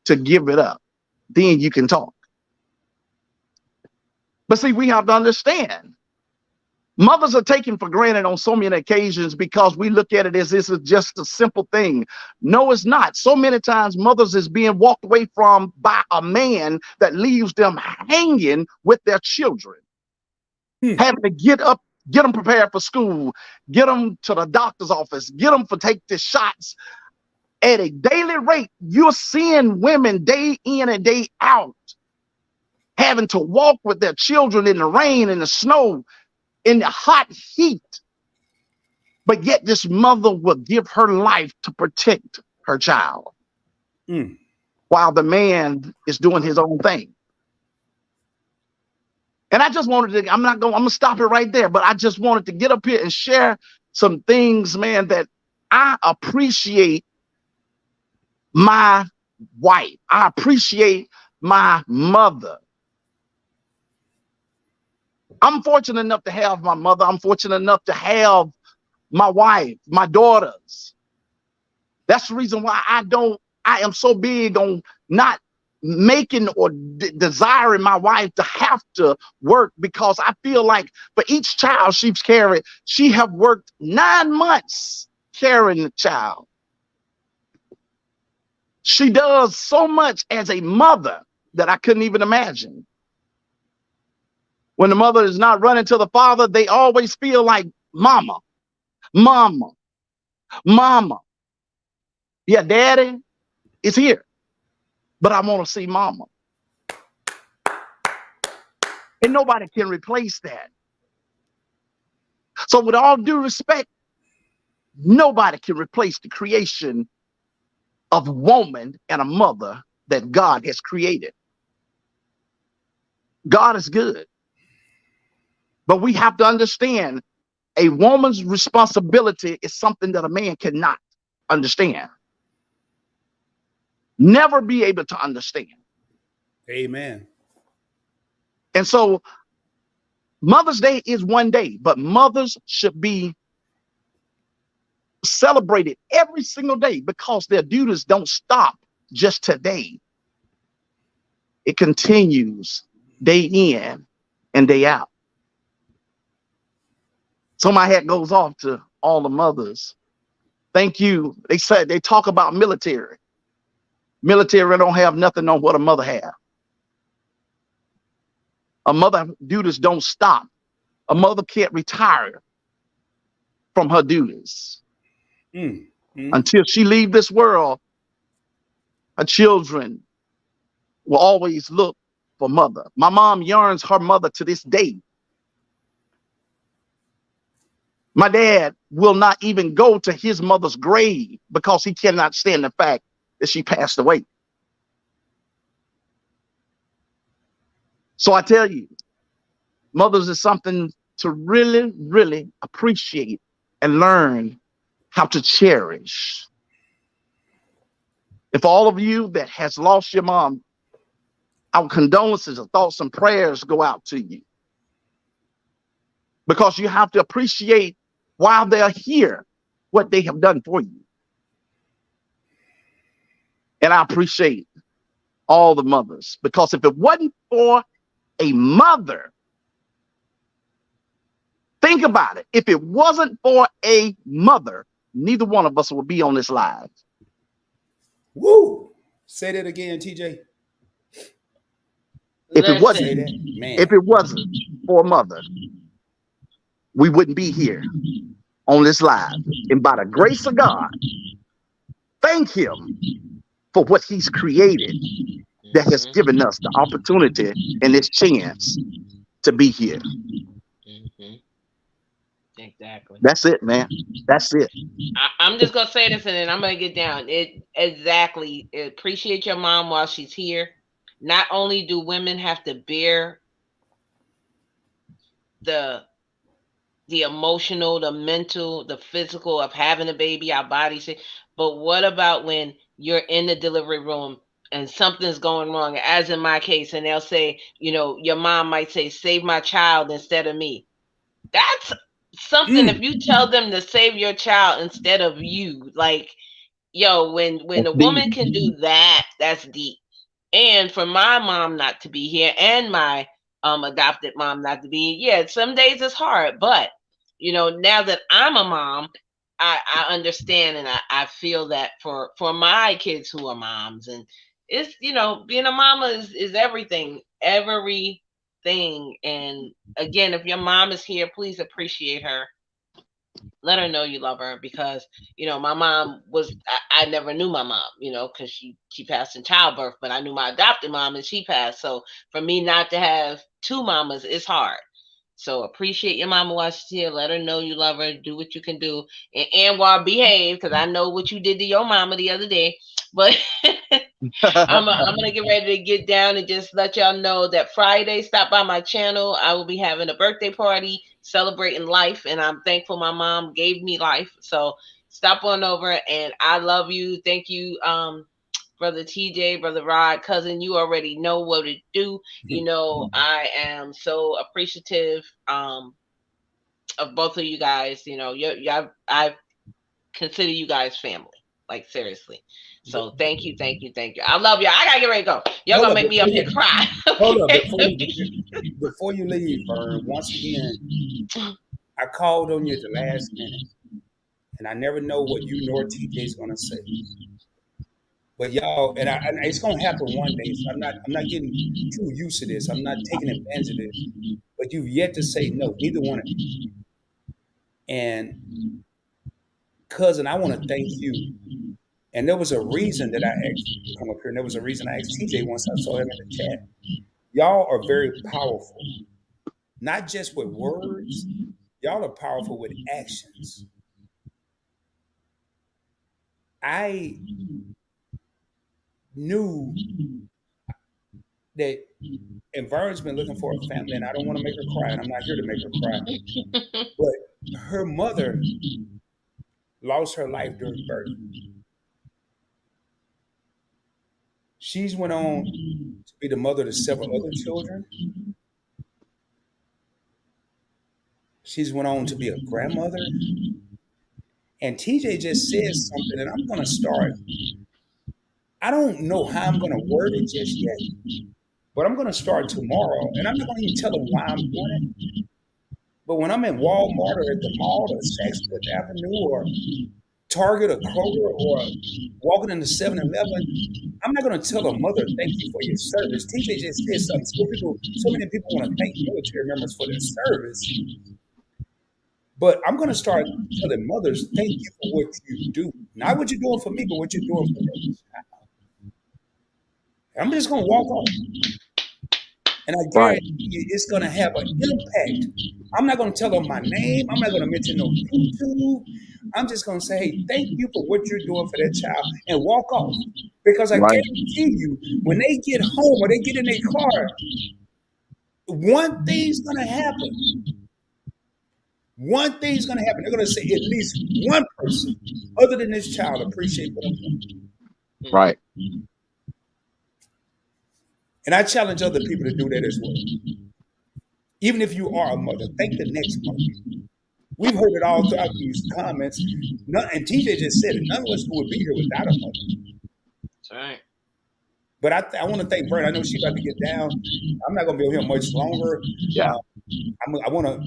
to give it up. Then you can talk. But see, we have to understand, mothers are taken for granted on so many occasions because we look at it as this is just a simple thing. No, it's not. So many times mothers is being walked away from by a man that leaves them hanging with their children. Having to get up, get them prepared for school, get them to the doctor's office, get them to take the shots. At a daily rate, you're seeing women day in and day out having to walk with their children in the rain, in the snow, in the hot heat. But yet this mother will give her life to protect her child while the man is doing his own thing. And I just wanted to, I'm going to stop it right there, but I just wanted to get up here and share some things, man, that I appreciate my wife. I appreciate my mother. I'm fortunate enough to have my mother. I'm fortunate enough to have my wife, my daughters. That's the reason why I am so big on not making or desiring my wife to have to work, because I feel like for each child she's carried, she have worked 9 months carrying the child. She does so much as a mother that I couldn't even imagine. When the mother is not running to the father, they always feel like mama, mama, mama. Yeah, daddy is here, but I want to see mama. And nobody can replace that. So with all due respect, nobody can replace the creation of a woman and a mother that God has created. God is good. But we have to understand a woman's responsibility is something that a man cannot understand. Never be able to understand. Amen. And so Mother's Day is one day, but mothers should be celebrated every single day because their duties don't stop just today. It continues day in and day out. So my hat goes off to all the mothers. Thank you. They talk about military. Military don't have nothing on what a mother have. A mother duties don't stop. A mother can't retire from her duties. Until she leave this world, her children will always look for mother. My mom yearns her mother to this day. My dad will not even go to his mother's grave because he cannot stand the fact that she passed away. So I tell you, mothers is something to really, really appreciate and learn how to cherish. If all of you that has lost your mom, our condolences, our thoughts and prayers go out to you. Because you have to appreciate while they're here what they have done for you. And I appreciate all the mothers, because if it wasn't for a mother, think about it. If it wasn't for a mother, neither one of us would be on this live. Woo! Say that again, TJ. If it wasn't, Say that, man. if it wasn't for a mother, we wouldn't be here on this live. And by the grace of God, thank him for what he's created that has given us the opportunity and this chance to be here. Exactly. That's it, man. That's it. I'm just gonna say this and then I'm gonna get down. Exactly. Appreciate your mom while she's here. Not only do women have to bear the the emotional, the mental, the physical of having a baby, our bodies. But what about when you're in the delivery room and something's going wrong, as in my case, and they'll say, your mom might say, save my child instead of me. That's something. If you tell them to save your child instead of you, like, when That's a woman deep. can do that, that's deep. And for my mom not to be here and my adopted mom not to be, yeah, some days it's hard, but now that I'm a mom, I understand, and I feel that for my kids who are moms, and it's, being a mama is everything. And again, if your mom is here, please appreciate her. Let her know you love her, because my mom was, I never knew my mom, because she passed in childbirth, but I knew my adopted mom and she passed. So for me not to have two mamas is hard. So appreciate your mama while she's here. Let her know you love her. Do what you can do. And Anwar, behave, because I know what you did to your mama the other day. But I'm gonna get ready to get down and just let y'all know that Friday, stop by my channel. I will be having a birthday party celebrating life, and I'm thankful my mom gave me life. So stop on over, and I love you. Thank you, brother TJ, brother Rod, cousin. You already know what to do. I am so appreciative of both of you guys. I consider you guys family. Like, seriously. So thank you, thank you, thank you. I love y'all. I gotta get ready to go. Y'all Hold gonna up, make me up here cry. hold up before you leave, Vern. Once again, I called on you at the last minute, and I never know what you nor TJ is gonna say. But y'all, and it's gonna happen one day. So I'm not getting too used to this. I'm not taking advantage of this. But you've yet to say no, neither one of you. And cousin, I want to thank you. And there was a reason that I asked you to come up here, and there was a reason I asked TJ once I saw him in the chat. Y'all are very powerful, not just with words. Y'all are powerful with actions. I knew that, and Vern's been looking for a family, and I don't want to make her cry, and I'm not here to make her cry. But her mother lost her life during birth. She's went on to be the mother to several other children. She's went on to be a grandmother. And TJ just said something, and I'm going to start. I don't know how I'm going to word it just yet, but I'm going to start tomorrow. And I'm not going to even tell them why I'm doing it. But when I'm in Walmart or at the mall or Saks Fifth Avenue or Target or Kroger or walking into 7-Eleven, I'm not going to tell a mother, thank you for your service. TJ just said something. So many people want to thank military members for their service. But I'm going to start telling mothers, thank you for what you do. Not what you're doing for me, but what you're doing for your child. I'm just going to walk on. And I guarantee you it's going to have an impact. I'm not going to tell them my name. I'm not going to mention no YouTube. I'm just going to say, hey, thank you for what you're doing for that child, and walk off. Because I guarantee you, when they get home or they get in their car, one thing's going to happen. One thing's going to happen. They're going to say at least one person other than this child appreciate what I'm doing. Right. And I challenge other people to do that as well. Even if you are a mother, thank the next mother. We've heard it all throughout these comments. And TJ just said it. None of us would be here without a mother. That's right. But I want to thank Vern. I know she's about to get down. I'm not going to be here much longer. Yeah. I want to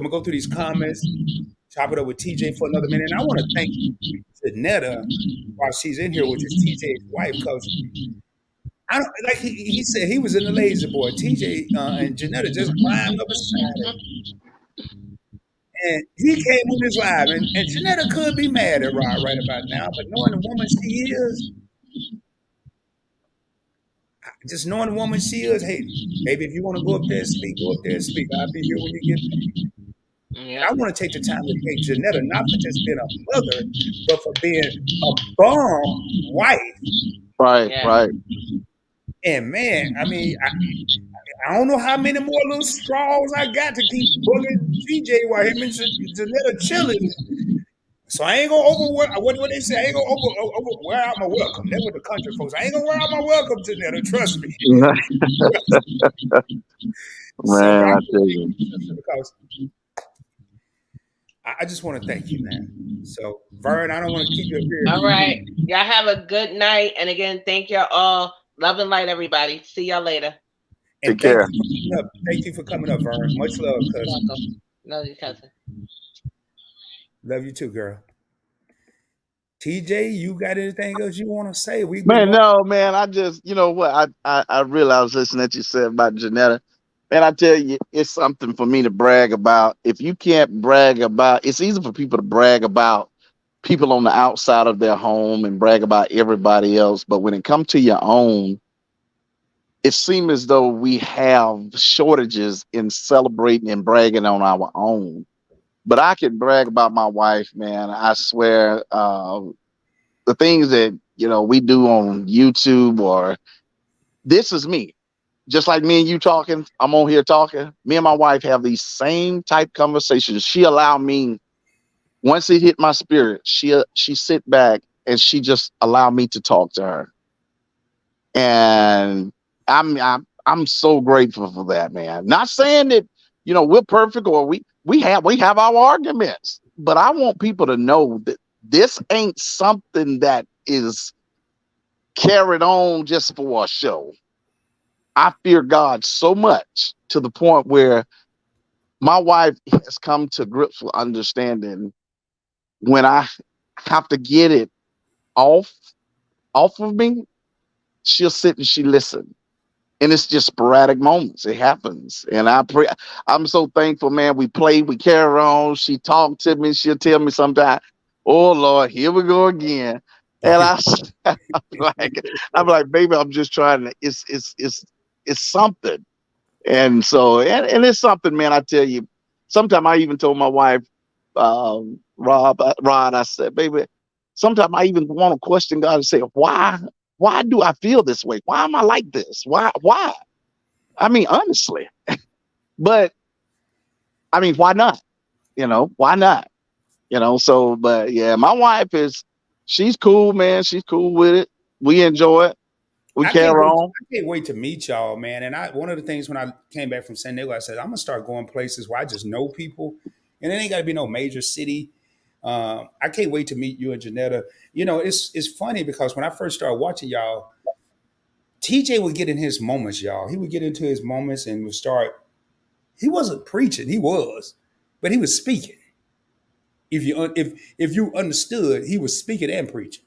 go through these comments, chop it up with TJ for another minute. And I want to thank Janetta while she's in here, which is TJ's wife, because I don't, like he said, he was in the lazy boy. TJ and Janetta just climbed up beside him. And he came on his live, and Janetta could be mad at Rod right about now, but knowing the woman she is, just knowing the woman she is, hey, maybe if you want to go up there and speak, go up there and speak. I'll be here when you get back. Yeah. I want to take the time to thank Janetta, not for just being a mother, but for being a bomb wife. Right, yeah. Right. And man, I mean, I don't know how many more little straws I got to keep bullying TJ while him and Janetta chilling. So I ain't gonna overwear. What they say? I ain't gonna wear out my welcome. That's what the country folks. I ain't gonna wear out my welcome, Janetta. Trust me. So, but Man, I I want to tell thank you. you, sister, because I just want to thank you, man. So, Vern, I don't want to keep you up here. All right. Y'all have a good night. And again, thank y'all all. Love and light, everybody. See y'all later. Take And thank care. you for coming up. Thank you for coming up, Vern. Much love, You're cousin. welcome. Love you, cousin. Love you too, girl. TJ, you got anything else you want to say? We've been Man, going. no, man. I just, you know what? I realized listening to you said about Janetta. Man, I tell you, it's something for me to brag about. If you can't brag about, it's easy for people to brag about people on the outside of their home and brag about everybody else. But when it comes to your own, it seems as though we have shortages in celebrating and bragging on our own. But I can brag about my wife, man. I swear, the things that we do on YouTube, or this is me. Just like me and you talking, I'm on here talking. Me and my wife have these same type conversations. She allowed me, once it hit my spirit, she sit back and she just allowed me to talk to her. And I'm so grateful for that, man. Not saying that we're perfect, or we have our arguments, but I want people to know that this ain't something that is carried on just for a show. I fear God so much to the point where my wife has come to grips with understanding when I have to get it off off of me, she'll sit and she listen. And it's just sporadic moments. It happens. And I'm so thankful, man. We play, we carry on. She talked to me, she'll tell me sometime, oh Lord, here we go again. And I'm like, baby, I'm just trying to, it's something. And so, and it's something, man. I tell you, sometimes I even told my wife, Rod, I said, baby, sometimes I even want to question God and say, why do I feel this way? Why am I like this? Why? I mean, honestly, but I mean, why not? Why not? So, but yeah, my wife she's cool, man. She's cool with it. We enjoy it. We I can't carry wait. on. I can't wait to meet y'all, man. And one of the things when I came back from San Diego, I said I'm gonna start going places where I just know people, and it ain't got to be no major city. I can't wait to meet you and Janetta. It's funny because when I first started watching y'all, TJ would get in his moments, y'all. He would get into his moments and would start. He wasn't preaching, he was, but he was speaking. If you understood, he was speaking and preaching.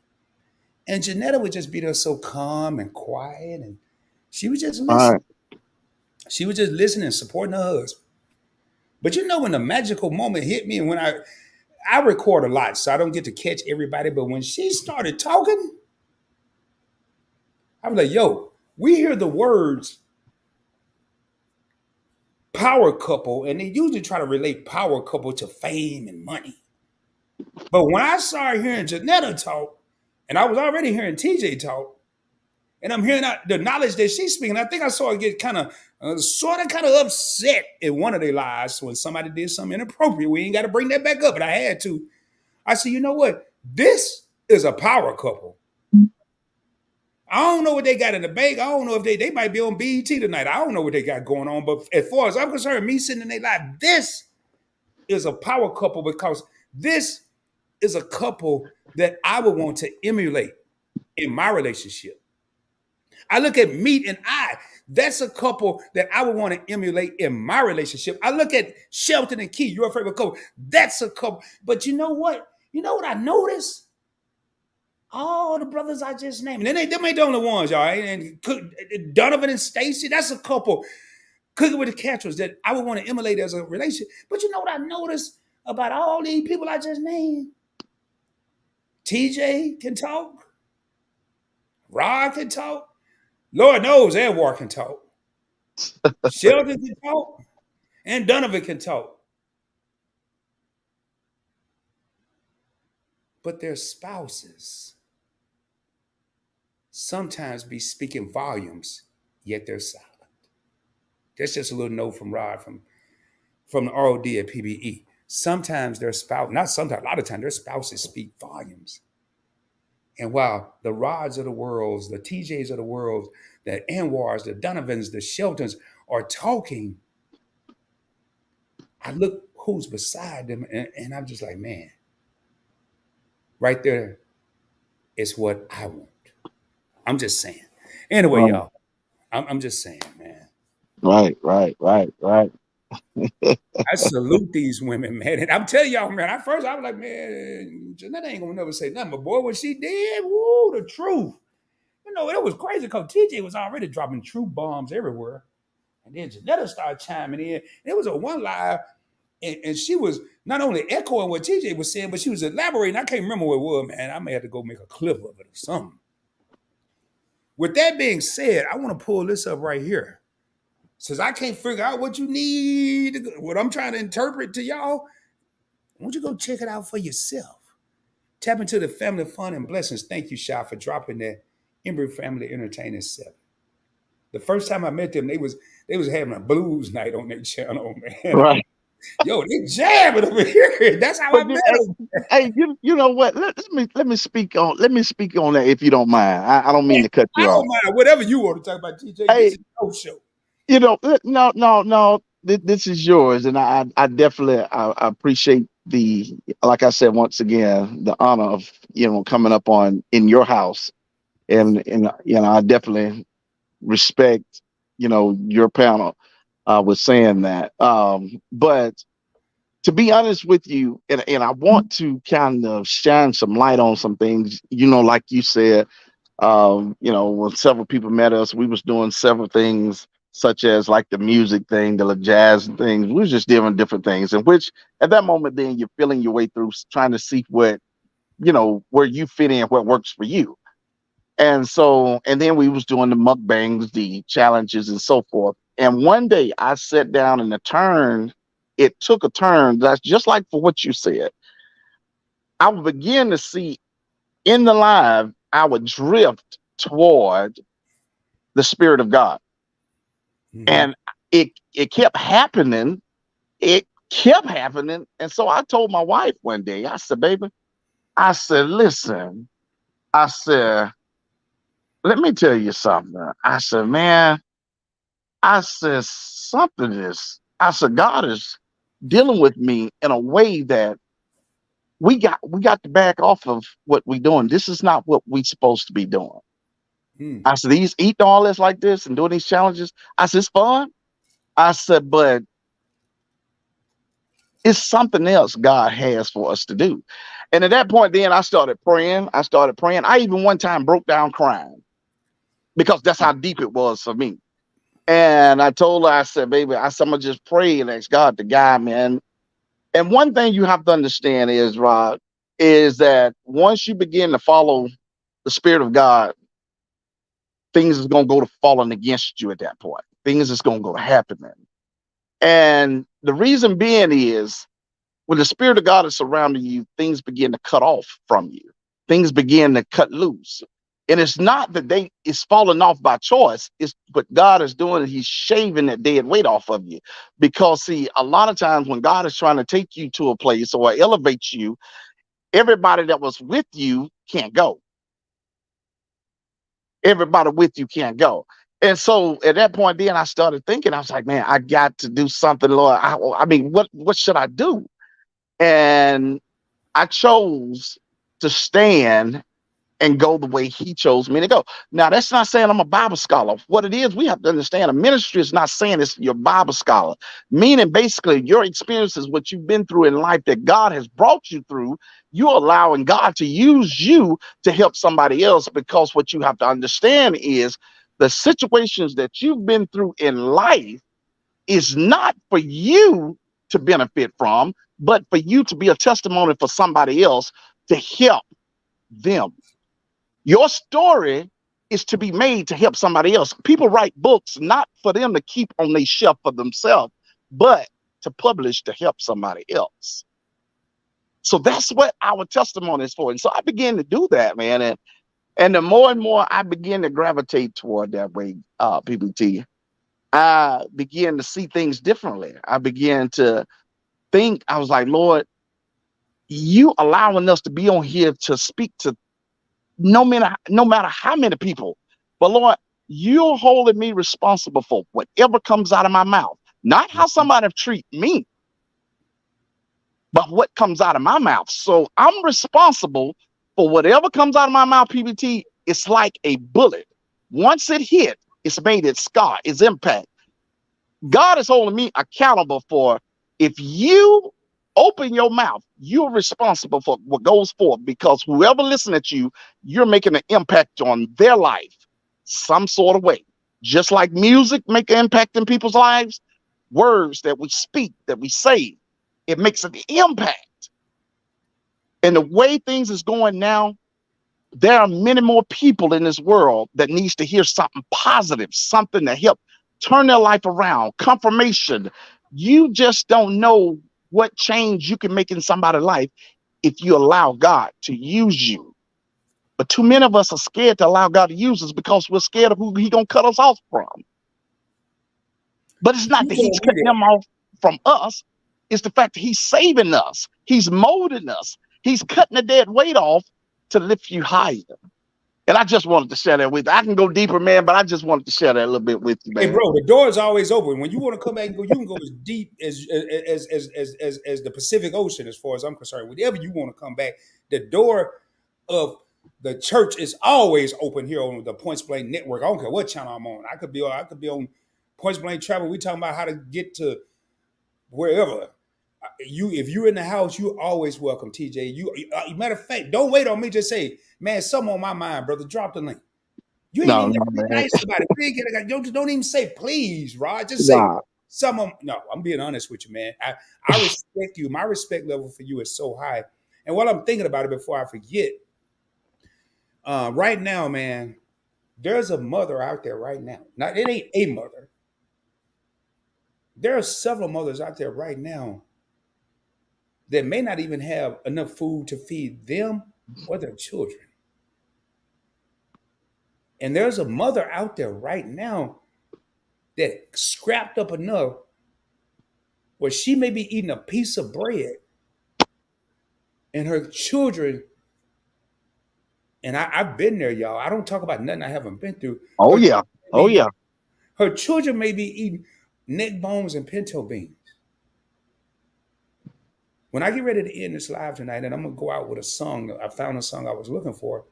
And Janetta would just be there so calm and quiet, and she would just All listen. right. She was just listening, supporting her husband. But when the magical moment hit me, and when I record a lot, so I don't get to catch everybody. But when she started talking, I was like, "Yo, we hear the words power couple, and they usually try to relate power couple to fame and money. But when I started hearing Janetta talk, and I was already hearing TJ talk, and I'm hearing the knowledge that she's speaking, I think I saw her get kind of, sort of, kind of upset in one of their lives when somebody did something inappropriate. We ain't got to bring that back up, but I had to. I said, you know what? This is a power couple. I don't know what they got in the bank. I don't know if they might be on BET tonight. I don't know what they got going on. But as far as I'm concerned, me sitting in their life, this is a power couple because this is a couple that I would want to emulate in my relationship. I look at Meat and I. That's a couple that I would want to emulate in my relationship. I look at Shelton and Key, your favorite couple. That's a couple. But you know what? You know what I noticed? All the brothers I just named, and them ain't the only ones, y'all. And Donovan and Stacy, that's a couple. Cooking with the Catchers that I would want to emulate as a relationship. But you know what I noticed about all these people I just named? TJ can talk, Rod can talk, Lord knows Edward can talk, Sheldon can talk, and Donovan can talk. But their spouses sometimes be speaking volumes, yet they're silent. That's just a little note from Rod from the ROD at PBE. Sometimes their spouse, not sometimes, a lot of times their spouses speak volumes. And while the Rods of the world, the TJs of the world, the Anwars, the Donovans, the Sheltons are talking, I look who's beside them, and I'm just like, man, right there is what I want. I'm just saying. Anyway, Right, y'all, I'm just saying, man. right, right, right, right. I salute these women, man. And I'm telling y'all, man, I was like, man, Jeanette ain't gonna never say nothing. But boy, when she did, woo, the truth. You know, it was crazy because TJ was already dropping truth bombs everywhere. And then Janetta started chiming in. And it was a one live, and she was not only echoing what TJ was saying, but she was elaborating. I can't remember what it was, man. I may have to go make a clip of it or something. With that being said, I want to pull this up right here. Since I can't figure out what you need, what I'm trying to interpret to y'all, why don't you go check it out for yourself? Tap into the family fun and blessings. Thank you, Sha, for dropping that Embry Family Entertainment 7. The first time I met them, they was having a blues night on their channel, man. Right. Yo, they jamming over here. That's how I But met hey, them. hey, you know what? Let me speak on that if you don't mind. I don't mean to cut I you don't off. mind whatever you want to talk about, TJ. This Hey, is your show. you know, no. This is yours, and I definitely I appreciate the, like I said once again, the honor of coming up on in your house, and I definitely respect your panel with saying that. But to be honest with you, and I want to kind of shine some light on some things, like you said, when several people met us, we was doing several things such as like the music thing, the jazz things. We was just doing different things in which at that moment, then you're feeling your way through trying to see what, where you fit in, what works for you. And so, and then we was doing the mukbangs, the challenges and so forth. And one day I sat down and it took a turn that's just like for what you said. I would begin to see in the live, I would drift toward the Spirit of God. Mm-hmm. And it kept happening. It kept happening. And so I told my wife one day, I said, baby, I said, listen, I said, let me tell you something. I said, man, I said, I said, God is dealing with me in a way that we got to back off of what we doing. This is not what we supposed to be doing. Mm. I said, these eating all this like this and doing these challenges. I said, it's fun. I said, but it's something else God has for us to do. And at that point, then I started praying. I even one time broke down crying because that's how deep it was for me. And I told her, I said, baby, I said, I'm gonna just pray and ask God to guide me. And one thing you have to understand is, Rod, is that once you begin to follow the Spirit of God, things is gonna go to falling against you at that point. Things is gonna go to happening. And the reason being is when the Spirit of God is surrounding you, things begin to cut off from you. Things begin to cut loose. And it's not that it's falling off by choice. It's what God is doing. He's shaving that dead weight off of you. Because see, a lot of times when God is trying to take you to a place or elevate you, everybody that was with you can't go. Everybody with you can't go. And so at that point, then I started thinking, I was like, man, I got to do something, Lord. I mean, what should I do? And I chose to stand and go the way he chose me to go. Now, that's not saying I'm a Bible scholar. What it is, we have to understand a ministry is not saying it's your Bible scholar, meaning basically your experiences, what you've been through in life that God has brought you through, you're allowing God to use you to help somebody else, because what you have to understand is the situations that you've been through in life is not for you to benefit from, but for you to be a testimony for somebody else to help them. Your story is to be made to help somebody else. People write books not for them to keep on their shelf for themselves, but to publish to help somebody else. So that's what our testimony is for. And so I began to do that, man. And the more and more I begin to gravitate toward that way, PBT, I began to see things differently. I began to think, I was like, Lord, you allowing us to be on here to speak to no matter how many people. But Lord, you're holding me responsible for whatever comes out of my mouth. Not how somebody treat me, but what comes out of my mouth. So I'm responsible for whatever comes out of my mouth, PBT. It's like a bullet. Once it hit, it's made its scar, its impact. God is holding me accountable for, if you open your mouth, you're responsible for what goes forth, because whoever listens to you, you're making an impact on their life some sort of way. Just like music make an impact in people's lives, words that we speak, that we say, it makes an impact. And the way things is going now, there are many more people in this world that needs to hear something positive, something to help turn their life around, confirmation. You just don't know what change you can make in somebody's life if you allow God to use you. But too many of us are scared to allow God to use us because we're scared of who He gonna cut us off from. But it's not that He's cutting them off from us. It's the fact that He's saving us. He's molding us. He's cutting the dead weight off to lift you higher. And I just wanted to share that with you. I can go deeper, man, but I just wanted to share that a little bit with you, man. Hey, bro, the door is always open. When you want to come back and go, you can go as deep as the Pacific Ocean, as far as I'm concerned. Whenever you want to come back, the door of the church is always open here on the Points Blank Network. I don't care what channel I'm on. I could be on Points Blank Travel. We talking about how to get to wherever. If you're in the house, you're always welcome, TJ. Matter of fact, don't wait on me. Just say, man, something on my mind, brother. Drop the link. You ain't even nice about it. Don't even say please, Rod. Just say some. No, I'm being honest with you, man. I respect you. My respect level for you is so high. And while I'm thinking about it, before I forget, right now, man, there's a mother out there right now. Now, it ain't a mother. There are several mothers out there right now that may not even have enough food to feed them or their children. And there's a mother out there right now that scrapped up enough where she may be eating a piece of bread and her children, and I've been there, y'all. I don't talk about nothing I haven't been through. Oh, yeah. Oh, yeah. Her children may be eating neck bones and pinto beans. When I get ready to end this live tonight, and I'm going to go out with a song, I found a song I was looking for.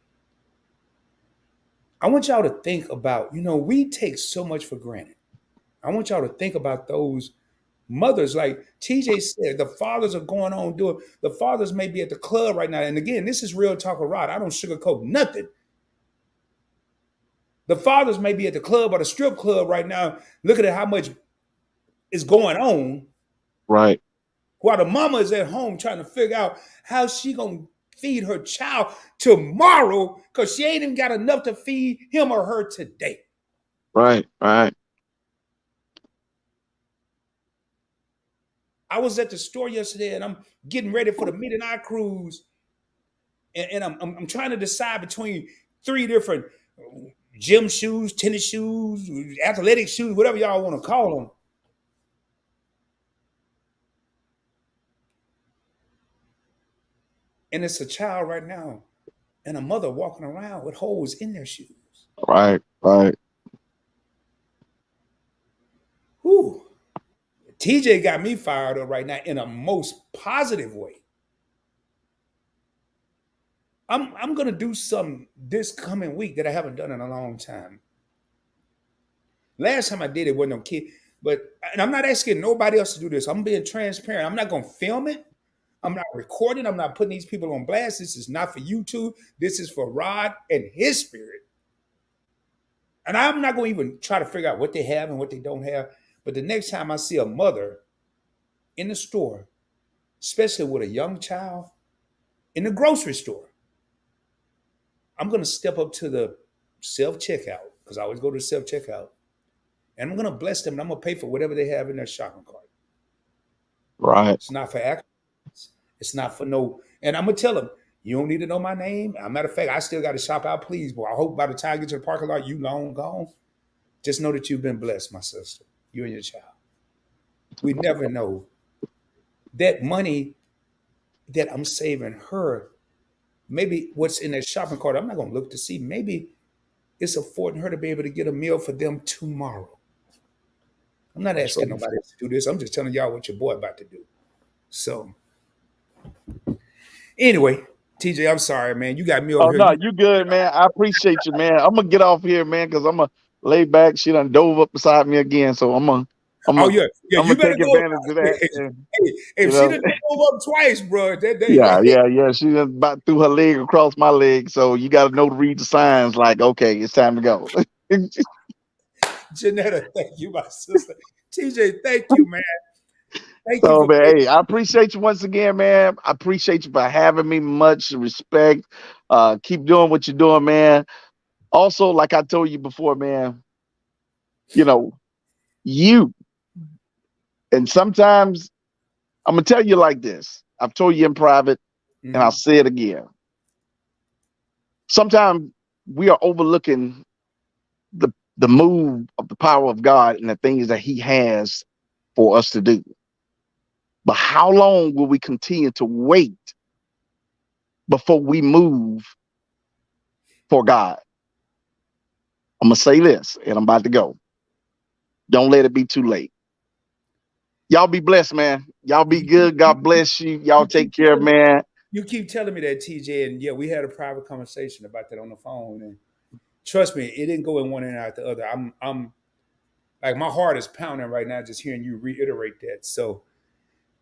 I want y'all to think about, we take so much for granted. I want y'all to think about those mothers. Like TJ said, the fathers are going on doing, the fathers may be at the club right now. And again, this is real talk of Rod. I don't sugarcoat nothing. The fathers may be at the club or the strip club right now, looking at how much is going on. Right. While the mama is at home trying to figure out how she going to feed her child tomorrow because she ain't even got enough to feed him or her today. Right. Right. I was at the store yesterday and I'm getting ready for the Midnight Cruise. And I'm trying to decide between 3 different gym shoes, tennis shoes, athletic shoes, whatever y'all want to call them. And it's a child right now and a mother walking around with holes in their shoes. Right, right. Whew. TJ got me fired up right now in a most positive way. I'm going to do something this coming week that I haven't done in a long time. Last time I did it wasn't no kid, and I'm not asking nobody else to do this. I'm being transparent. I'm not going to film it. I'm not recording. I'm not putting these people on blast. This is not for YouTube. This is for Rod and his spirit. And I'm not going to even try to figure out what they have and what they don't have. But the next time I see a mother in the store, especially with a young child, in the grocery store, I'm going to step up to the self-checkout, because I always go to the self-checkout, and I'm going to bless them, and I'm going to pay for whatever they have in their shopping cart. Right. It's not for accidents. It's not for no, and I'm going to tell them, you don't need to know my name. As a matter of fact, I still got to shop out, please, boy. I hope by the time I get to the parking lot, you long gone. Just know that you've been blessed, my sister, you and your child. We never know that money that I'm saving her, maybe what's in that shopping cart, I'm not going to look to see. Maybe it's affording her to be able to get a meal for them tomorrow. I'm not That's asking right. nobody else to do this. I'm just telling y'all what your boy about to do. So anyway, TJ, I'm sorry, man. You got me over Oh here. no, you good, man. I appreciate you, man. I'm gonna get off here, man, because I'm gonna lay back. She done dove up beside me again, so I'm Oh gonna, yeah, yeah. I'm You gonna better take go. advantage of that. And, Hey, you if she know, didn't go up twice, bro, that yeah, day, yeah, yeah. She just about threw her leg across my leg, so you got to know to read the signs. Like, okay, it's time to go. Janetta, thank you, my sister. TJ, thank you, man. Thank you So, for man, hey, I appreciate you once again, man. I appreciate you for having me. Much respect. Keep doing what you're doing, man. Also, like I told you before, man, you know, you and sometimes I'm gonna tell you like this. I've told you in private, and I'll Mhm. say it again. Sometimes we are overlooking the move of the power of God and the things that He has for us to do. But how long will we continue to wait before we move for God? I'm gonna say this, and I'm about to go. Don't let it be too late. Y'all be blessed, man. Y'all be You, you, good. you, God bless you. Y'all you take keep care, telling me, man. you keep telling me that, TJ, and yeah, we had a private conversation about that on the phone, and trust me, it didn't go in one and out the other. I'm like my heart is pounding right now just hearing you reiterate that. So,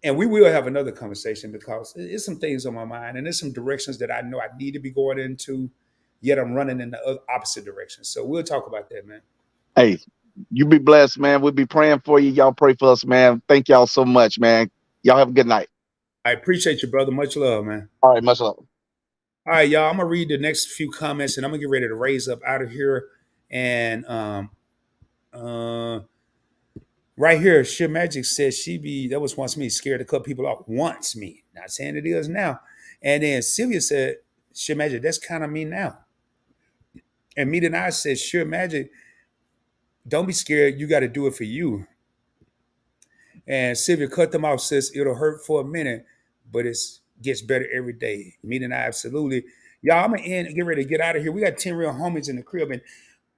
and we will have another conversation because it's some things on my mind, and there's some directions that I know I need to be going into. Yet I'm running in the opposite direction. So we'll talk about that, man. Hey, you be blessed, man. We'll be praying for you. Y'all pray for us, man. Thank y'all so much, man. Y'all have a good night. I appreciate you, brother. Much love, man. All right, much love. All right, y'all. I'm gonna read the next few comments, and I'm gonna get ready to raise up out of here. And uh, right here, Sheer Magic says she be that was once me scared to cut people off. Once me, not saying it is now. And then Sylvia said, Sheer Magic, that's kind of me now. And me and I said, Sheer Magic, don't be scared. You got to do it for you. And Sylvia cut them off. Says it'll hurt for a minute, but it's gets better every day. Me and I absolutely. Y'all, I'm gonna end and get ready to get out of here. We got 10 real homies in the crib, and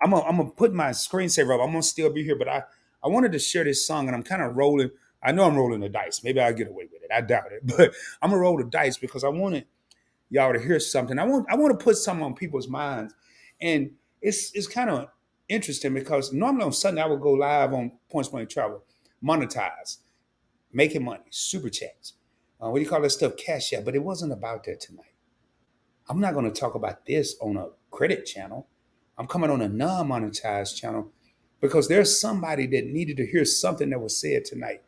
I'm gonna put my screensaver up. I'm gonna still be here, but I wanted to share this song, and I'm kind of rolling. I know I'm rolling the dice. Maybe I'll get away with it. I doubt it, but I'm gonna roll the dice because I wanted y'all to hear something. I want to put something on people's minds, and it's kind of interesting because normally on Sunday I would go live on Points Blank Travel, monetize, making money, super chats. What do you call that stuff? Cash App. But it wasn't about that tonight. I'm not going to talk about this on a credit channel. I'm coming on a non-monetized channel because there's somebody that needed to hear something that was said tonight.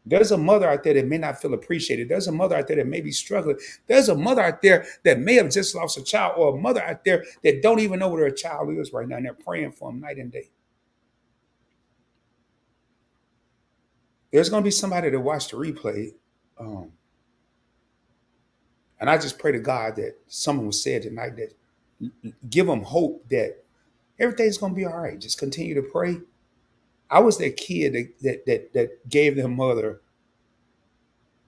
There's a mother out there that may not feel appreciated. There's a mother out there that may be struggling. There's a mother out there that may have just lost a child, or a mother out there that don't even know where their child is right now, and they're praying for them night and day. There's going to be somebody that watched the replay, um, and I just pray to God that someone was said tonight that give them hope that everything's going to be all right. Just continue to pray. I was that kid that gave their mother,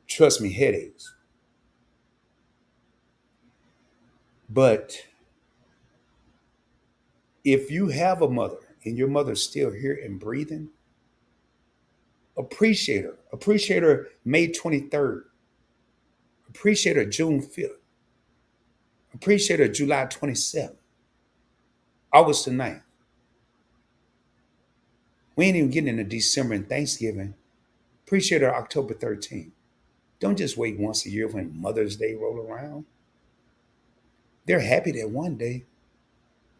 trust me, headaches. But if you have a mother and your mother's still here and breathing, appreciate her. Appreciate her May 23rd. Appreciate her June 5th. Appreciate her July 27th. August the 9th. We ain't even getting into December and Thanksgiving. Appreciate her October 13th. Don't just wait once a year when Mother's Day roll around. They're happy that one day,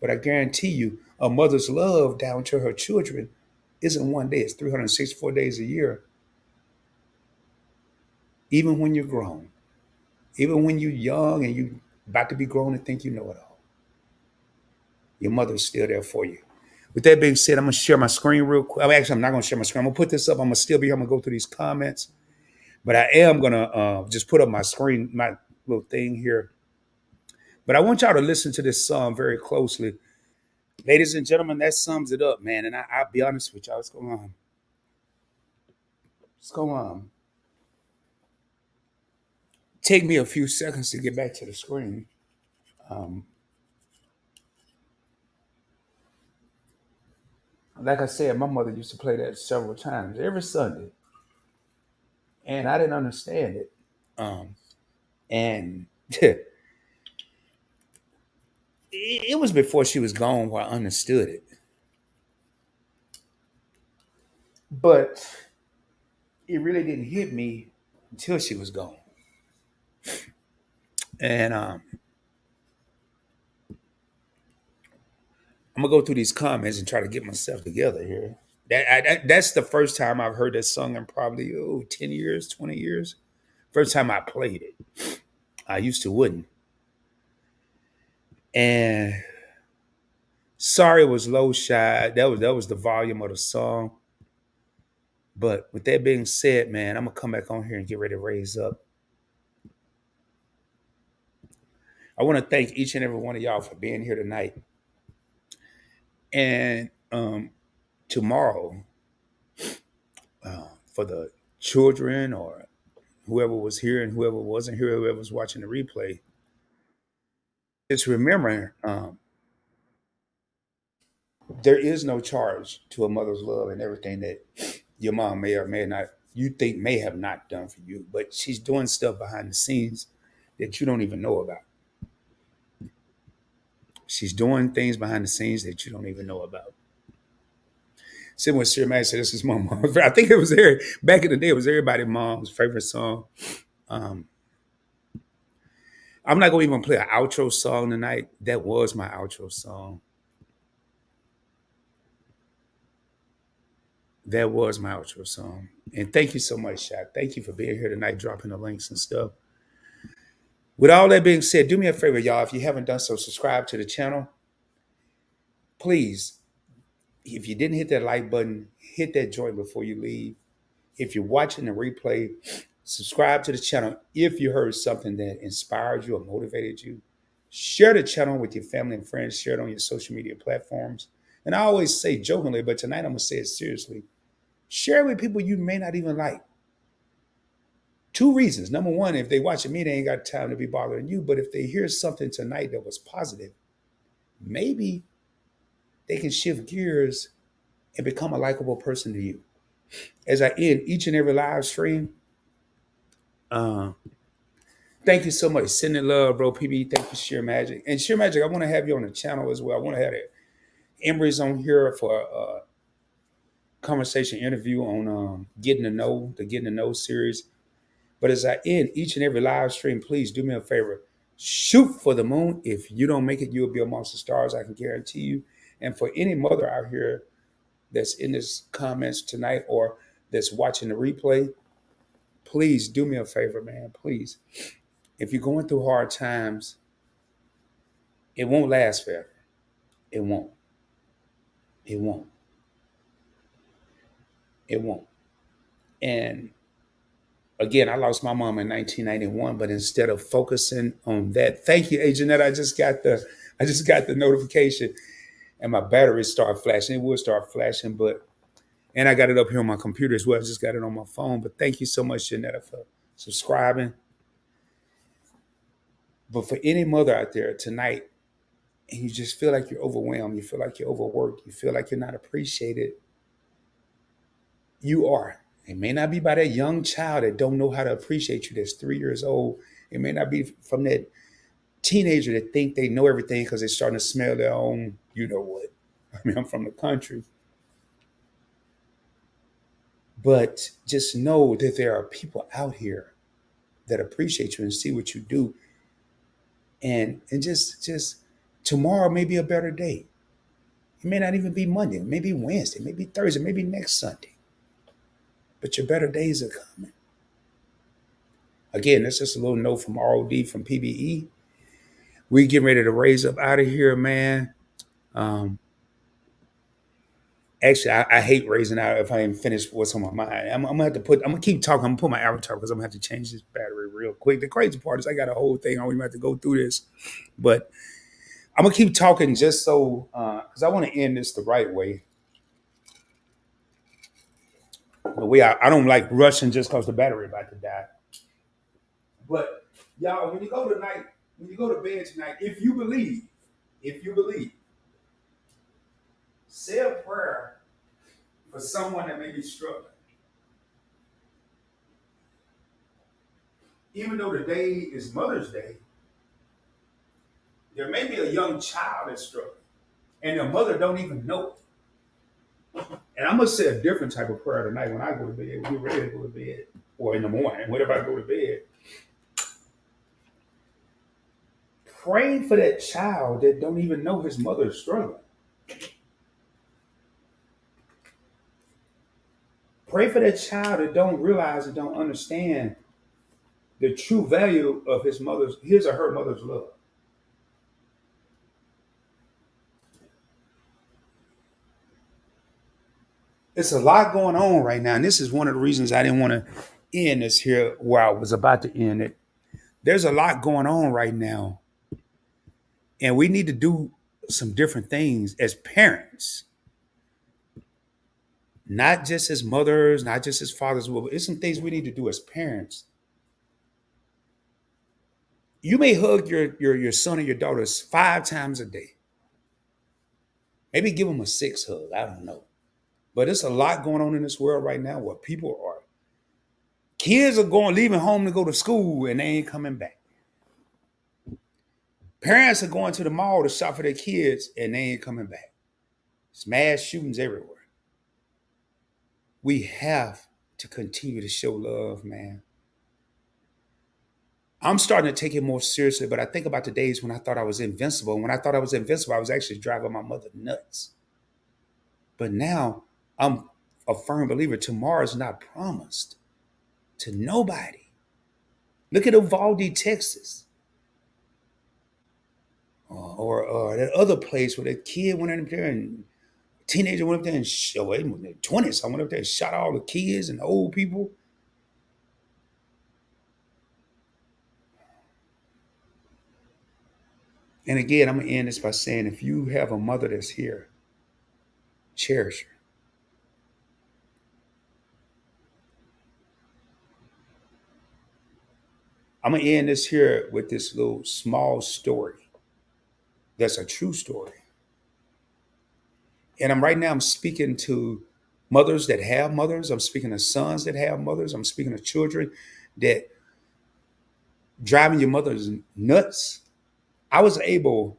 but I guarantee you, a mother's love down to her children isn't one day. It's 364 days a year, even when you're grown. Even when you're young and you about to be grown and think you know it all, your mother's still there for you. With that being said, I'm gonna share my screen real quick. Actually, I'm not gonna share my screen. I'm gonna put this up. I'm gonna still be here. I'm gonna go through these comments, but I am gonna just put up my screen, my little thing here. But I want y'all to listen to this song very closely. Ladies and gentlemen, that sums it up, man. And I'll be honest with y'all. What's going on? What's going on? Take me a few seconds to get back to the screen. Um, like I said, my mother used to play that several times every Sunday, and I didn't understand it. And it was before she was gone where I understood it. But it really didn't hit me until she was gone. And I'm gonna go through these comments and try to get myself together here. That's the first time I've heard that song in probably 10 years, 20 years. First time I played it. I used to wouldn't. And sorry it was low shy. That was the volume of the song. But with that being said, man, I'm gonna come back on here and get ready to raise up. I want to thank each and every one of y'all for being here tonight. And tomorrow, for the children or whoever was here and whoever wasn't here, whoever was watching the replay, just remember there is no charge to a mother's love and everything that your mom may or may not, you think may have not done for you, but she's doing stuff behind the scenes that you don't even know about. She's doing things behind the scenes that you don't even know about. Sitting with Sir Matt said this is my mom. I think it was there back in the day. It was everybody's mom's favorite song. I'm not gonna even play an outro song tonight. That was my outro song. That was my outro song. And thank you so much, Shaq. Thank you for being here tonight, dropping the links and stuff. With all that being said, do me a favor, y'all. If you haven't done so, subscribe to the channel. Please, if you didn't hit that like button, hit that joint before you leave. If you're watching the replay, subscribe to the channel. If you heard something that inspired you or motivated you, share the channel with your family and friends. Share it on your social media platforms. And I always say jokingly, but tonight I'm going to say it seriously. Share it with people you may not even like. 2 reasons. Number one, if they watching me, they ain't got time to be bothering you. But if they hear something tonight that was positive, maybe they can shift gears and become a likable person to you. As I end each and every live stream, thank you so much. Sending love, bro. PB, thank you, Sheer Magic. And Sheer Magic, I want to have you on the channel as well. I want to have Emery's on here for a conversation interview on Getting to Know, the Getting to Know series. But as I end each and every live stream, please do me a favor. Shoot for the moon. If you don't make it, you'll be amongst the stars. I can guarantee you. And for any mother out here that's in this comments tonight or that's watching the replay, please do me a favor, man. Please. If you're going through hard times, it won't last forever. It won't. It won't. It won't. And again, I lost my mom in 1991, but instead of focusing on that, thank you, Agent. I just got the notification, and my battery started flashing. It will start flashing, and I got it up here on my computer as well. I just got it on my phone. But thank you so much, Janetta, for subscribing. But for any mother out there tonight, and you just feel like you're overwhelmed, you feel like you're overworked, you feel like you're not appreciated, you are. It may not be by that young child that don't know how to appreciate you, that's 3 years old. It may not be from that teenager that think they know everything because they're starting to smell their own, you know what. I mean, I'm from the country. But just know that there are people out here that appreciate you and see what you do. And just tomorrow may be a better day. It may not even be Monday. It may be Wednesday. It may be Thursday. It may be next Sunday. But your better days are coming. Again, that's just a little note from ROD from PBE. We getting ready to raise up out of here, man. Actually, I hate raising out if I ain't finished what's on my mind. I'm gonna keep talking. I'm gonna put my avatar because I'm gonna have to change this battery real quick. The crazy part is I got a whole thing. I don't even have to go through this. But I'm gonna keep talking just so because I want to end this the right way. The way I don't like rushing just because the battery about to die. But y'all, when you go to bed tonight, if you believe, say a prayer for someone that may be struggling. Even though today is Mother's Day, there may be a young child that's struggling, and their mother don't even know it. And I'm gonna say a different type of prayer tonight when I go to bed. When you're ready to go to bed, or in the morning, whenever I go to bed. Pray for that child that don't even know his mother is struggling. Pray for that child that don't realize and don't understand the true value of his or her mother's love. It's a lot going on right now, and this is one of the reasons I didn't want to end this here where I was about to end it. There's a lot going on right now, and we need to do some different things as parents, not just as mothers, not just as fathers. But it's some things we need to do as parents. You may hug your son or your daughters 5 times a day. Maybe give them a 6 hug. I don't know. But it's a lot going on in this world right now where people are kids are leaving home to go to school and they ain't coming back. Parents are going to the mall to shop for their kids and they ain't coming back. It's mass shootings everywhere. We have to continue to show love, man. I'm starting to take it more seriously, but I think about the days when I thought I was invincible. And when I thought I was invincible, I was actually driving my mother nuts. But now I'm a firm believer tomorrow's not promised to nobody. Look at Uvalde, Texas. Or that other place where that kid went in there and teenager went up there and in their 20s. I went up there and shot all the kids and the old people. And again, I'm going to end this by saying if you have a mother that's here, cherish her. I'm going to end this here with this little small story that's a true story. And I'm speaking to mothers that have mothers. I'm speaking to sons that have mothers. I'm speaking to children that driving your mother's nuts. I was able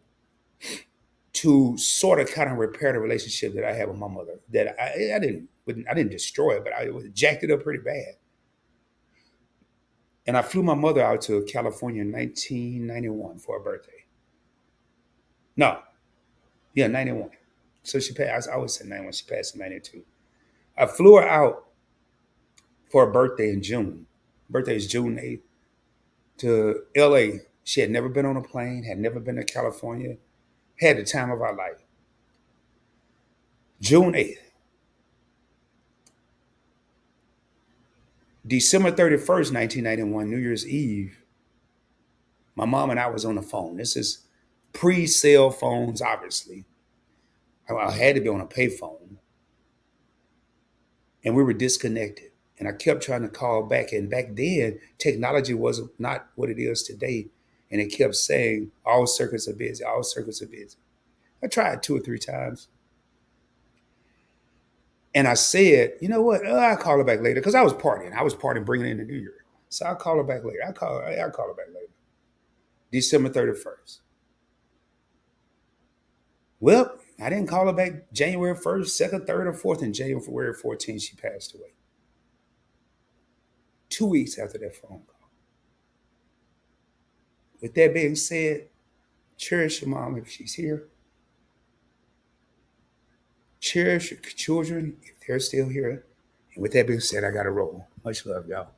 to sort of kind of repair the relationship that I had with my mother. That I didn't destroy it, but I jacked it up pretty bad. And I flew my mother out to California in 1991 for her birthday. No, yeah, 91. So she passed. I always said 91. She passed in 92. I flew her out for her birthday in June. Birthday is June 8th to LA. She had never been on a plane, had never been to California, had the time of our life. June 8th. December 31st, 1991, New Year's Eve, my mom and I was on the phone. This is pre-cell phones, obviously. I had to be on a payphone. And we were disconnected. And I kept trying to call back. And back then, technology was not what it is today. And it kept saying, all circuits are busy, all circuits are busy. I tried 2 or 3 times. And I said, you know what? I'll call her back later. Because I was partying, bringing in the New Year. So I'll call her back later. I'll call her back later. December 31st. Well, I didn't call her back January 1st, 2nd, 3rd, or 4th. And January 14th, she passed away. 2 weeks after that phone call. With that being said, cherish your mom if she's here. Cherish your children if they're still here. And with that being said, I got to roll. Much love, y'all.